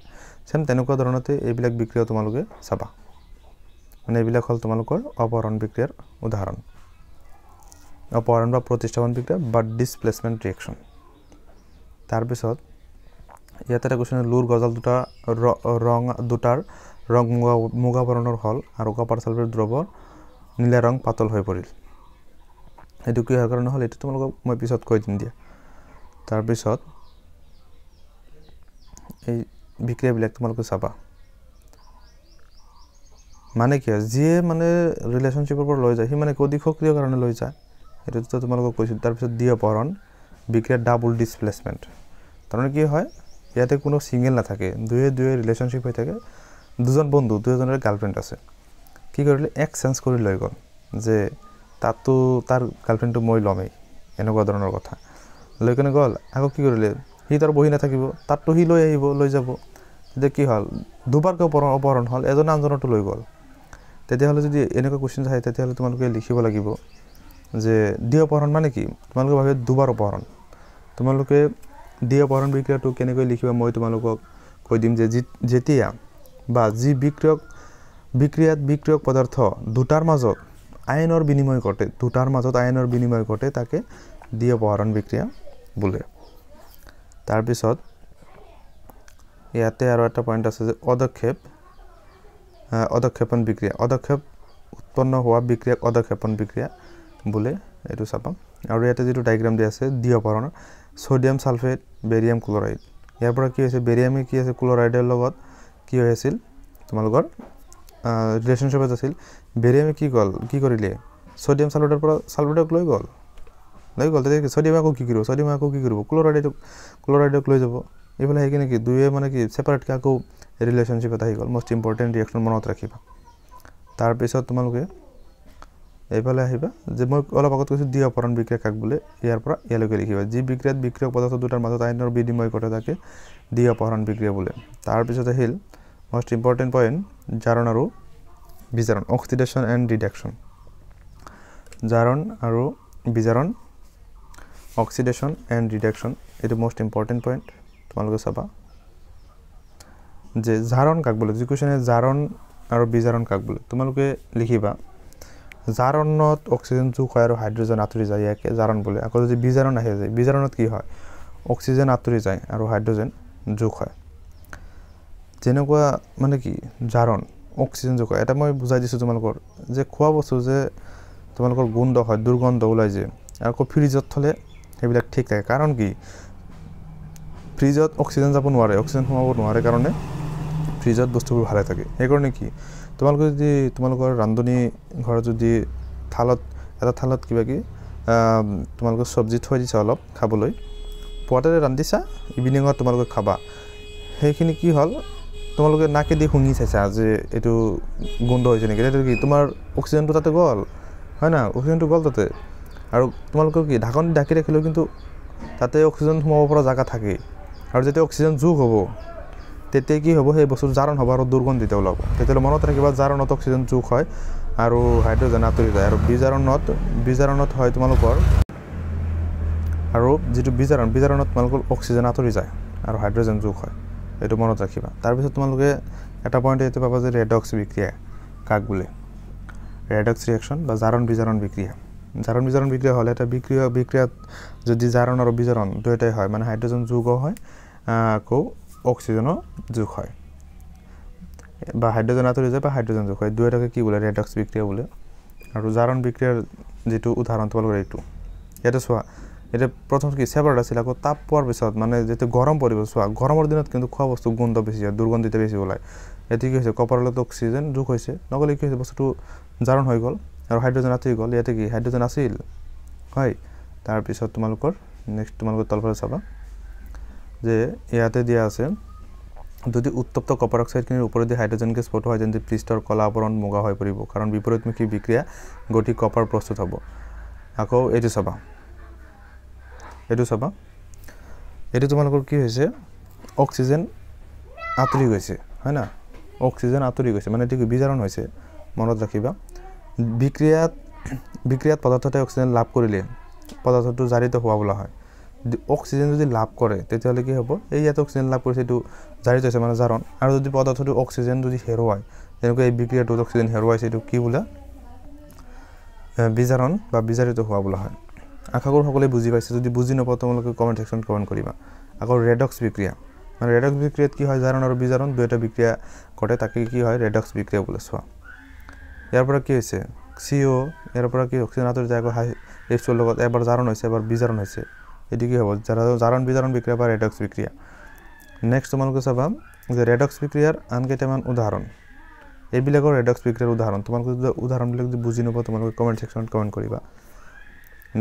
সেম তেনেকুৱা ধৰণতে এইবিলাক বিক্ৰিয়া তোমালোকে চাবা মানে এইবিলাক হল তোমালোকৰ অপহৰণ বিক্ৰিয়াৰ উদাহৰণ অপহৰণ বা প্ৰতিস্থাপন বিক্ৰিয়া বা ডিসপ্লেসমেন্ট ৰিঅ্যাকশন তাৰ পিছত ইয়াতে এটা কোৱেশ্চন লুৰ গজাল দুটাৰ ৰং মুগা বৰণৰ হল আৰু কপাৰ সালফেট দ্ৰৱৰ নীলা ৰং পাতল হৈ পৰিল এটো কি কাৰণ হল এটো তোমালোকক মই পিছত কৈ দিম দিয়া তাৰ পিছত এই বিক্ৰিয়াবিলাক তোমালোকে চাবা মানে কি যিয়ে মানে ৰিলেশনশিপৰ পৰা লৈ যায় হি মানে অধিক সক্ৰিয় কাৰণে লৈ যায় এটো তো তোমালোকক কৈছিল তাৰ পিছত দি অপহৰণ বিক্ৰিয়া ডাবল ডিসপ্লেসমেন্ট তাৰমানে কি হয় ইয়াতে কোনো সিঙ্গেল না থাকে দুয়ে ৰিলেশনশিপ হৈ থাকে দুজন বন্ধু দুজনৰ গাৰ্লফ্ৰেণ্ড আছে কি কৰিলে এক্সচেঞ্জ কৰি লৈ গল যে তাতো তাৰ গাৰ্লফ্ৰেণ্ডটো মই লমেই এনেকুৱা ধৰণৰ কথা লৈ কেনে গল আকৌ কি কৰিলে হি তাৰ বহি না থাকিব তাতো হি লৈ আহিব লৈ যাব যে কি হল দুবাৰকৈ অপহৰণ হল এজন আনজনটো লৈ গল তেতিয়া হলে যদি এনেকুৱা কোৱেশ্চন আহে তেতিয়া হলে তোমালোকে লিখিব লাগিব যে দি অপহৰণ মানে কি তোমালোকে ভাবে দুবাৰ অপহৰণ তোমালোকে দি অপহৰণ বিক্ৰিয়াটো কেনেকৈ লিখিবা মই তোমালোকক কৈ দিম যে যেতিয়া বা যি বিক্ৰিয়াত বিক্ৰিয়ক পদাৰ্থ দুটাৰ মাজত আয়নৰ বিনিময় ঘটে তাকে দি অপহৰণ বিক্ৰিয়া বোলে তাৰ পিছত ইয়াতে আৰু এটা পইণ্ট আছে যে অদক্ষেপণ বিক্ৰিয়া অদক্ষেপ উৎপন্ন হোৱা বিক্ৰিয়াক অদক্ষেপণ বিক্ৰিয়া বোলে এটো চাবা আৰু ইয়াতে যেটো ডায়াগ্ৰাম দিয়া আছে দি অপহৰণ সোডিয়াম সালফেট বেৰিয়াম ক্লোৰাইড ইয়াৰ পৰা কি হৈছে বেৰিয়ামে কি আছে ক্লোৰাইডৰ লগত কি হৈ আছিল তোমালোকৰ ৰিলেশনশিপত আছিল বেৰিয়ামে কি কৰিলে সোডিয়াম সালফেটৰ পৰা সালফেটক লৈ গল তেতিয়া সোডিয়াম আকৌ কি কৰিব ক্লোৰাইডক লৈ যাব এইফালে হেকি নেকি দুয়ে মানে কি সেপাৰেট কাকো ৰিলেশনশিপত আহি গল মোস্ট ইম্পৰ্টেন্ট ৰিঅ্যাকশন মনত ৰাখিবা তাৰ পিছত তোমালোকে এইফালে আহিবা যে মই অলপ আগত কৈছো দি অপহৰণ বিক্ৰিয়া কাক বোলে ইয়াৰ পৰা ইয়ালৈকে লিখিবা যি বিক্ৰিয়াত বিক্ৰিয়ক পদাৰ্থ দুটাৰ মাজত আয়নৰ বিনিময় ঘটে তাকে দি অপহৰণ বিক্ৰিয়া বোলে তাৰ পিছত আহিল মোস্ট ইম্পৰ্টেন্ট পইণ্ট জাৰণ আৰু বিজাৰণ অক্সিডেশন এণ্ড ৰিডাকশন জাৰণ আৰু বিজাৰণ অক্সিডেশন এণ্ড ৰিডাকশন এটো মোস্ট ইম্পৰ্টেন্ট পইণ্ট তোমালোকে চাবা যে জাৰণ কাক বোলে যি কোৱেশ্চনে জাৰণ আৰু বিজাৰণ কাক বোলে তোমালোকে লিখিবা জাৰণত অক্সিজেন যোগ হয় আৰু হাইড্ৰোজেন আঁতৰি যায় ইয়াকে জাৰণ বোলে আকৌ যদি বিজাৰণ আহে যায় বিজাৰণত কি হয় অক্সিজেন আঁতৰি যায় আৰু হাইড্ৰোজেন যোগ হয় যেনেকুৱা মানে কি জাৰণ অক্সিজেন যোগ হয় এটা মই বুজাই দিছো তোমালোকৰ যে খোৱা বস্তু যে তোমালোকৰ গন্ধ হয় দুৰ্গন্ধ ওলাই যায় আৰু ফ্ৰিজত থলে সেইবিলাক ঠিক থাকে কাৰণ কি ফ্ৰিজত অক্সিজেন যাব নোৱাৰে অক্সিজেন সোমাব নোৱাৰে কাৰণে ফ্ৰিজত বস্তুবোৰ ভালে থাকে এই কাৰণে কি তোমালোকে যদি তোমালোকৰ ৰান্ধনী ঘৰত যদি থালত কিবা কি তোমালোকৰ সবজি থৈ দিছা অলপ খাবলৈ পুৱাতে ৰান্ধিছা ইভিনিঙত তোমালোকে খাবা সেইখিনি কি হল তোমালোকে নাকে দি শুঙি চাইছা যে এটো গন্ধ হৈছে নেকি এটো কি তোমাৰ অক্সিজেনটো তাতে গল হয় না অক্সিজেনটো গল তাতে আৰু তোমালোকৰ কি ঢাকন ঢাকি ৰাখিলেও কিন্তু তাতে অক্সিজেন সোমাব পৰা জায়গা থাকে আৰু যেতিয়া অক্সিজেন যোগ হ'ব তেতিয়া কি হ'ব সেই বস্তুৰ জাৰণ হ'ব আৰু দুৰ্গন্ধিত ওলাব তেতিয়াহ'লে মনত ৰাখিবা জাৰণত অক্সিজেন যোগ হয় আৰু হাইড্ৰজেন আঁতৰি যায় আৰু বিজাৰণত হয় তোমালোকৰ আৰু যিটো বিজাৰণত তোমালোকৰ অক্সিজেন আঁতৰি যায় আৰু হাইড্ৰজেন যোগ হয় এইটো মনত ৰাখিবা তাৰপিছত তোমালোকে এটা পইণ্ট এইটো পাবা যে ৰেডক্স বিক্ৰিয়া কাক বোলে ৰেডক্স ৰিয়েকশ্যন বা জাৰণ বিজাৰণ বিক্ৰিয়া হ'লে এটা বিক্ৰিয়াত যদি জাৰণ আৰু বিজাৰণ দুয়োটাই হয় মানে হাইড্ৰজেন যোগো হয় আকৌ অক্সিজেনো যোগ হয় বা হাইড্ৰজেন আঁতৰি যায় বা হাইড্ৰজেন যোগ হয় দুয়োটাকে কি বোলে ৰেডক্স বিক্ৰিয়া বোলে আৰু জাৰণ বিক্ৰিয়াৰ যিটো উদাহৰণ তোমালোকৰ এইটো ইয়াতে চোৱা এটা প্ৰথম কি সেপাৰেট আছিল আকৌ তাপ পোৱাৰ পিছত মানে যেতিয়া গৰম পৰিব চোৱা গৰমৰ দিনত কিন্তু খোৱা বস্তু গোন্ধ বেছি হয় দুৰ্গন্ধিত বেছি ওলায় এতিয়া কি হৈছে কপাৰৰ লগত অক্সিজেন যোগ হৈছে নগ'লে কি হৈছে বস্তুটো জাৰণ হৈ গ'ল আৰু হাইড্ৰজেন আঁতৰি গ'ল ইয়াতে কি হাইড্ৰজেন আছিল হয় তাৰপিছত তোমালোকৰ নেক্সট তোমালোকৰ তলফালে চাবা যে ইয়াতে দিয়া আছে যদি উত্তপ্ত কপাৰ অক্সাইডখিনিৰ ওপৰেদি হাইড্ৰজেন গেছ পঠোৱা হয় তেন্তে পৃষ্ঠৰ কলা আৱৰণ মুগা হৈ পৰিব কাৰণ বিপৰীতমুখী বিক্ৰিয়া গতি কপাৰ প্ৰস্তুত হ'ব আকৌ এইটো চাবা এইটো তোমালোকৰ কি হৈছে অক্সিজেন আঁতৰি গৈছে হয় না অক্সিজেন আঁতৰি গৈছে মানে এইটো বিজাৰণ হৈছে মনত ৰাখিবা বিক্ৰিয়াত পদাৰ্থতে অক্সিজেন লাভ কৰিলে পদাৰ্থটো জাৰিত হোৱা বোলা হয় অক্সিজেন যদি লাভ কৰে তেতিয়াহ'লে কি হ'ব এই ইয়াত অক্সিজেন লাভ কৰিছে এইটো জাৰিত হৈছে মানে জাৰণ আৰু যদি পদাৰ্থটো অক্সিজেন যদি হেৰুৱায় তেনেকৈ এই বিক্ৰিয়াটোত অক্সিজেন হেৰুৱাইছে এইটো কি বোলা বিজাৰণ বা বিজাৰিত হোৱা বোলা হয় আশা কৰোঁ সকলোৱে বুজি পাইছে যদি বুজি নাপাওঁ তোমালোকে কমেণ্ট ছেকশ্যনত কমেণ্ট কৰিবা আকৌ ৰেডক্স বিক্ৰিয়া মানে ৰেডক্স বিক্ৰিয়াত কি হয় জাৰণ আৰু বিজাৰণ দুয়োটা বিক্ৰিয়া ঘটে তাকে কি হয় ৰেডক্স বিক্ৰিয়া বোলে চোৱা ইয়াৰ পৰা কি হৈছে CO ইয়াৰ পৰা কি অক্সিজেন আঁতৰি যায় আকৌ H2 লগত এবাৰ জাৰণ হৈছে এবাৰ বিজাৰণ হৈছে এটি কি হ'ব জাৰণ বিজাৰণ বিক্ৰিয়া বা ৰেডক্স বিক্ৰিয়া নেক্সট তোমালোকে চাবা যে ৰেডক্স বিক্ৰিয়াৰ আন কেইটামান উদাহৰণ এইবিলাকৰ ৰেডক্স বিক্ৰিয়াৰ উদাহৰণ তোমালোকে যদি উদাহৰণবিলাক যদি বুজি নোপোৱা তোমালোকে কমেণ্ট ছেকশ্যনত কমেণ্ট কৰিবা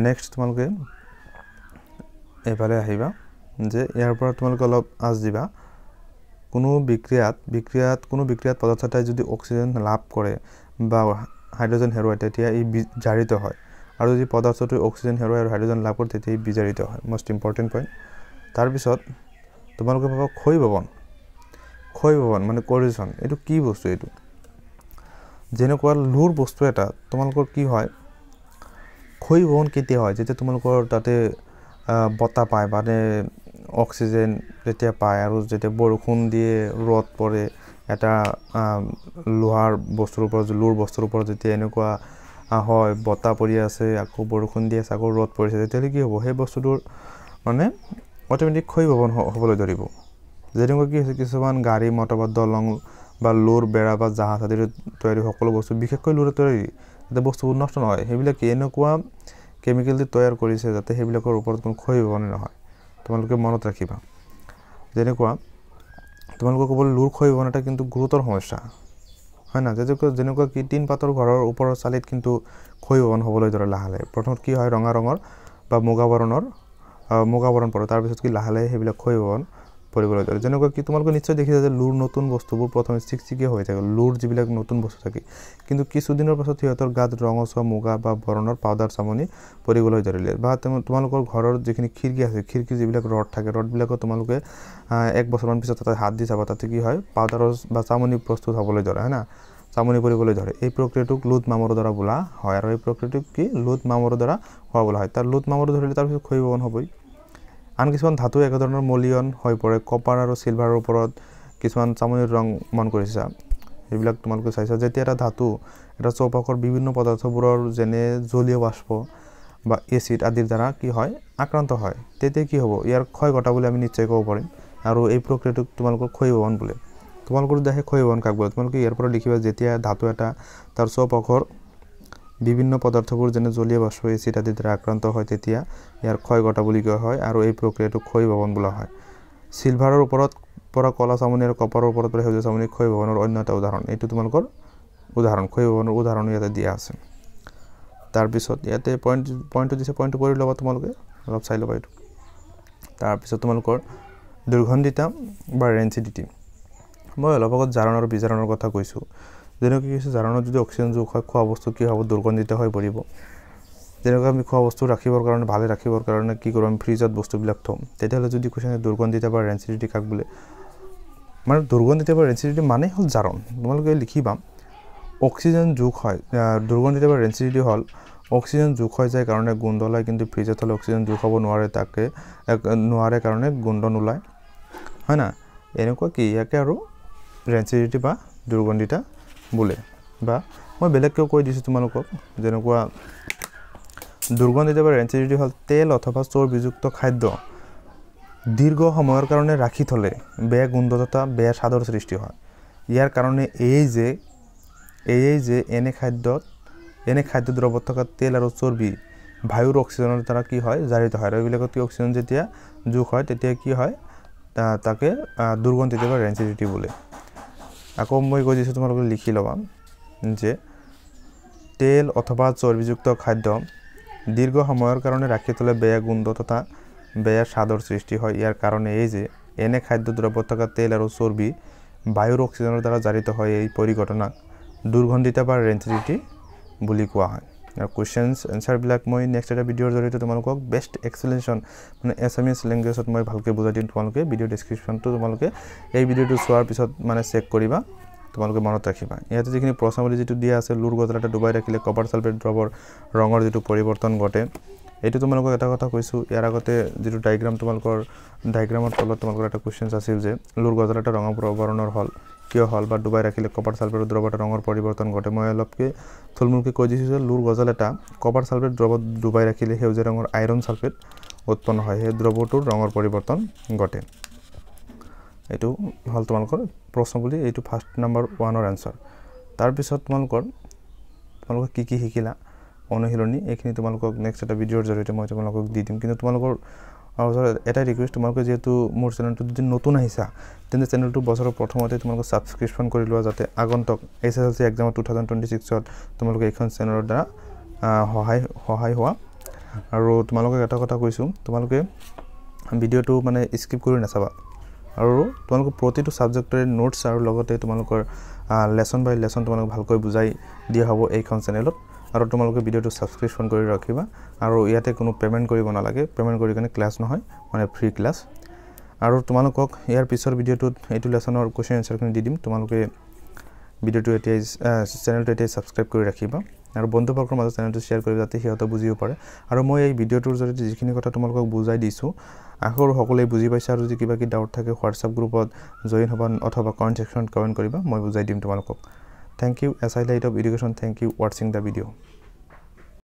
নেক্সট তোমালোকে এইফালে আহিবা যে ইয়াৰ পৰা তোমালোকে অলপ আঁচ দিবা কোনো বিক্ৰিয়াত পদাৰ্থ এটাই যদি অক্সিজেন লাভ কৰে বা হাইড্ৰজেন হেৰুৱায় তেতিয়া ই জাৰিত হয় আৰু যদি পদাৰ্থটো অক্সিজেন হেৰুৱায় আৰু হাইড্ৰজেন লাভ কৰে তেতিয়া ই বিজাৰিত হয় মষ্ট ইম্পৰ্টেণ্ট পইণ্ট তাৰপিছত তোমালোকে পাবা ক্ষয় ভৱন মানে কৰিজন এইটো কি বস্তু এইটো যেনেকুৱা লুৰ বস্তু এটা তোমালোকৰ কি হয় ক্ষয় ভৱন কেতিয়া হয় যেতিয়া তোমালোকৰ তাতে বতাহ পায় মানে অক্সিজেন যেতিয়া পায় আৰু যেতিয়া বৰষুণ দিয়ে ৰ'দ পৰে এটা লোহাৰ বস্তুৰ ওপৰত লুৰ বস্তুৰ ওপৰত যেতিয়া এনেকুৱা হয় বতাহ পৰি আছে আকৌ বৰষুণ দি আছে আকৌ ৰ'দ পৰিছে তেতিয়াহ'লে কি হ'ব সেই বস্তুটোৰ মানে অট'মেটিক ক্ষয় ভৱন হ'বলৈ ধৰিব যেনেকুৱা কি হৈছে কিছুমান গাড়ী মটৰ বা দলং বা লুৰ বেৰা বা জাহাজ আদিৰ তৈয়াৰী সকলো বস্তু বিশেষকৈ লুৰ তৈয়াৰী যাতে বস্তুবোৰ নষ্ট নহয় সেইবিলাক এনেকুৱা কেমিকেল দি তৈয়াৰ কৰিছে যাতে সেইবিলাকৰ ওপৰত কোনো ক্ষয় ভৱন নহয় তোমালোকে মনত ৰাখিবা যেনেকুৱা তোমালোকে ক'ব লুৰ ক্ষয় ভৱন এটা কিন্তু গুৰুতৰ সমস্যা হয় না যেনেকুৱা কি টিন পাতৰ ঘৰৰ ওপৰৰ চালিত কিন্তু ক্ষয় ভৱন হ'বলৈ ধৰে লাহে লাহে প্ৰথমত কি হয় ৰঙা ৰঙৰ বা মুগা বৰণ পৰে তাৰপিছত কি লাহে লাহে সেইবিলাক ক্ষয় ভৱন পৰিবলৈ ধৰে যেনেকুৱা কি তোমালোকে নিশ্চয় দেখিছা যে লুৰ নতুন বস্তুবোৰ প্ৰথমে চিকচিকীয়া হৈ থাকে লুৰ যিবিলাক নতুন বস্তু থাকে কিন্তু কিছুদিনৰ পাছত সিহঁতৰ গাত ৰঙচুৱা মুগা বা বৰণৰ পাউডাৰ চামনি পৰিবলৈ ধৰিলে বা তোমালোকৰ ঘৰৰ যিখিনি খিৰিকী আছে খিৰিকী যিবিলাক ৰড থাকে ৰডবিলাকত তোমালোকে এক বছৰমান পিছত তাতে হাত দি চাবা তাতে কি হয় পাউডাৰৰ বা চামনি প্ৰস্তুত হ'বলৈ ধৰে হয় না চামনি পৰিবলৈ ধৰে এই প্ৰক্ৰিয়াটোক লুট মামৰ দ্বাৰা বোলা হয় আৰু এই প্ৰক্ৰিয়াটোক কি লুট মামৰ দ্বাৰা হোৱা বোলা হয় তাৰ লুট মামৰ ধৰিলে তাৰপিছত ক্ষয় ভৱন হ'বই আন কিছুমান ধাতু একেধৰণৰ মলিয়ন হৈ পৰে কপাৰ আৰু চিলভাৰৰ ওপৰত কিছুমান চামনিৰ ৰং মন কৰিছা সেইবিলাক তোমালোকে চাইছা যেতিয়া এটা ধাতু এটা চৌপাশৰ বিভিন্ন পদাৰ্থবোৰৰ যেনে জলীয় বাষ্প বা এচিড আদিৰ দ্বাৰা কি হয় আক্ৰান্ত হয় তেতিয়া কি হ'ব ইয়াৰ ক্ষয় ঘটা বুলি আমি নিশ্চয় ক'ব পাৰিম আৰু এই প্ৰক্ৰিয়াটোক তোমালোকৰ ক্ষয় ভৱন বোলে তোমালোকৰ দেখে ক্ষয় ভৱন কাক বোলে তোমালোকে ইয়াৰ পৰা লিখিবা যেতিয়া ধাতু এটা তাৰ চৌপাশৰ বিভিন্ন পদাৰ্থবোৰ যেনে জলীয় বাষ্প এচিড আদিৰ দ্বাৰা আক্ৰান্ত হয় তেতিয়া ইয়াৰ ক্ষয় ঘটা বুলি কোৱা হয় আৰু এই প্ৰক্ৰিয়াটোক ক্ষয় ভৱন বোলা হয় চিলভাৰৰ ওপৰত পৰা কলা চামনি আৰু কপাৰৰ ওপৰত পৰা সেউজীয়া চামনি ক্ষয় ভৱনৰ অন্য এটা উদাহৰণ এইটো তোমালোকৰ উদাহৰণ ক্ষয় ভৱনৰ উদাহৰণ ইয়াতে দিয়া আছে তাৰপিছত ইয়াতে পইণ্টটো দিছে পইণ্টটো কৰি ল'বা তোমালোকে অলপ চাই ল'বা এইটো তাৰপিছত তোমালোকৰ দুৰ্গন্ধিতা বা ৰেঞ্চিডিটি মই অলপ আগত জাৰণ আৰু বিজাৰণৰ কথা কৈছোঁ যেনেকৈ কি হৈছে জাৰণত যদি অক্সিজেন যোগ হয় খোৱা বস্তু কি হ'ব দুৰ্গন্ধিত হৈ পৰিব যেনেকৈ আমি খোৱা বস্তু ৰাখিবৰ কাৰণে ভালে ৰাখিবৰ কাৰণে কি কৰোঁ আমি ফ্ৰিজত বস্তুবিলাক থওঁ তেতিয়াহ'লে যদি কুৱেশ্যনে দুৰ্গন্ধিতা বা ৰেঞ্চিডিটি কাক বোলে মানে দুৰ্গন্ধিতা বা ৰেঞ্চিডিটি মানে হ'ল জাৰণ তোমালোকে লিখিবা অক্সিজেন যোগ হয় দুৰ্গন্ধিতা বা ৰেঞ্চিডিটি হ'ল অক্সিজেন যোগ হৈ যায় কাৰণে গোন্ধ ওলায় কিন্তু ফ্ৰিজত হ'লে অক্সিজেন যোগ হ'ব নোৱাৰে কাৰণে গোন্ধ নোলায় হয় না এনেকুৱা কি ইয়াকে আৰু ৰেঞ্চিডিটি বা দুৰ্গন্ধিতা বোলে বা মই বেলেগকৈ কৈ দিছোঁ তোমালোকক যেনেকুৱা দুৰ্গন্ধিতা বা ৰেঞ্চিডিটি হ'ল তেল অথবা চৰ্বিযুক্ত খাদ্য দীৰ্ঘ সময়ৰ কাৰণে ৰাখি থলে বেয়া গোন্ধ তথা বেয়া স্বাদৰ সৃষ্টি হয় ইয়াৰ কাৰণে এই যে এনে খাদ্যদ্ৰব্যত থকা তেল আৰু চৰ্বি বায়ুৰ অক্সিজেনৰ দ্বাৰা কি হয় জাৰিত হয় আৰু এইবিলাকত অক্সিজেন যেতিয়া যোগ হয় তেতিয়া কি হয় তাকে দুৰ্গন্ধিতা বা ৰেঞ্চিডিটি বোলে আকৌ মই কৈ দিছোঁ তোমালোকে লিখি ল'বা যে তেল অথবা চৰ্বিযুক্ত খাদ্য দীৰ্ঘ সময়ৰ কাৰণে ৰাখি থলে বেয়া গোন্ধ তথা বেয়া স্বাদৰ সৃষ্টি হয় ইয়াৰ কাৰণে এই যে এনে খাদ্যদ্ৰব্যত থকা তেল আৰু চৰ্বি বায়ুৰ অক্সিজেনৰ দ্বাৰা জাৰিত হয় এই পৰিঘটনাক দুৰ্গন্ধিতা বা ৰেঞ্চিডিটি বুলি কোৱা হয় আৰু কুৱেশ্যনছ এনসাৰবিলাক মই নেক্সট এটা ভিডিঅ'ৰ জৰিয়তে তোমালোকক বেষ্ট এক্সপ্লেনেশ্যন মানে এছামিজ লেংগুৱেজত মই ভালকৈ বুজাই দিম তোমালোকে ভিডিঅ' ডেছক্ৰিপশ্যনটো তোমালোকে এই ভিডিঅ'টো চোৱাৰ পিছত মানে চেক কৰিবা তোমালোকে মনত ৰাখিবা ইয়াতে যিখিনি প্ৰশ্নাৱলী যিটো দিয়া আছে লুৰ গজলাটা ডুবাই ৰাখিলে কপাৰ সালফেট দ্ৰৱৰ ৰঙৰ যিটো পৰিৱৰ্তন ঘটে এইটো তোমালোকক এটা কথা কৈছোঁ ইয়াৰ আগতে যিটো ডায়াগ্ৰাম তোমালোকৰ ডায়াগ্ৰামৰ তলত তোমালোকৰ এটা কুৱেশ্যনছ আছিল যে লুৰ গজলাটা ৰঙৰ বৰণৰ হ'ল কিয় হ'ল বা ডুবাই ৰাখিলে কপাৰ সালফেট দ্ৰৱত ৰঙৰ পৰিৱৰ্তন ঘটে মই অলপকৈ থুলমূলকৈ কৈ দিছোঁ যে লুৰ গজলাটা কপাৰ সালফেট দ্ৰৱত ডুবাই ৰাখিলে সেউজীয়া ৰঙৰ আইৰণ সালফেট উৎপন্ন হয় সেই দ্ৰৱটোৰ ৰঙৰ পৰিৱৰ্তন ঘটে এইটো হ'ল তোমালোকৰ প্ৰশ্নাৱলী এইটো ফাৰ্ষ্ট নাম্বাৰ 1ৰ এনসাৰ তাৰপিছত তোমালোকে কি শিকিলা অনুশীলনী এইখিনি তোমালোকক নেক্সট এটা ভিডিঅ'ৰ জৰিয়তে মই তোমালোকক দি দিম কিন্তু তোমালোকৰ এটা ৰিকুৱেষ্ট তোমালোকে যেহেতু মোৰ চেনেলটো যদি নতুন আহিছা তেন্তে চেনেলটো বছৰৰ প্ৰথমতে তোমালোকে ছাবস্ক্ৰিপশ্যন কৰি লোৱা যাতে আগন্তুক SSLC এক্সাম 2026ত তোমালোকে এইখন চেনেলৰ দ্বাৰা সহায় হোৱা আৰু তোমালোকে এটা কথা কৈছোঁ তোমালোকে ভিডিঅ'টো মানে স্কিপ কৰি নাচাবা আৰু তোমালোকে প্ৰতিটো সাবজেক্টৰে নোটছ আৰু লগতে তোমালোকৰ লেসন বাই লেসন তোমালোক ভালকৈ বুজাই দিয়া হ'ব এইখন চেনেলত আৰু তোমালোকে ভিডিঅ'টো ছাবস্ক্ৰিপশ্যন কৰি ৰাখিবা আৰু ইয়াতে কোনো পেমেন্ট কৰিব নালাগে পেমেন্ট কৰি কিনে ক্লাছ নহয় মানে ফ্ৰী ক্লাছ আৰু তোমালোকক ইয়াৰ পিছৰ ভিডিঅ'টোত এইটো লেসনৰ কোৱেশ্চন এনসাৰখিনি দি দিম তোমালোকে ভিডিঅ'টো এতিয়া চেনেলটো এতিয়া ছাবস্ক্ৰাইব কৰি ৰাখিবা আৰু বন্ধুবৰ্গৰ মাজত চেনেলটো শ্বেয়াৰ কৰি যাতে সিহঁতে বুজিব পাৰে আৰু মই এই ভিডিঅ'টোৰ জৰিয়তে যিখিনি কথা তোমালোকক বুজাই দিছোঁ আশা কৰোঁ সকলোৱে বুজি পাইছে আৰু যদি কিবা কি ডাউট থাকে হোৱাটছআপ গ্ৰুপত জয়েন হ'বা অথবা কমেণ্ট সেকশ্যনত কমেণ্ট কৰিবা মই বুজাই দিম তোমালোকক thank you SI Light of Education thank you watching the video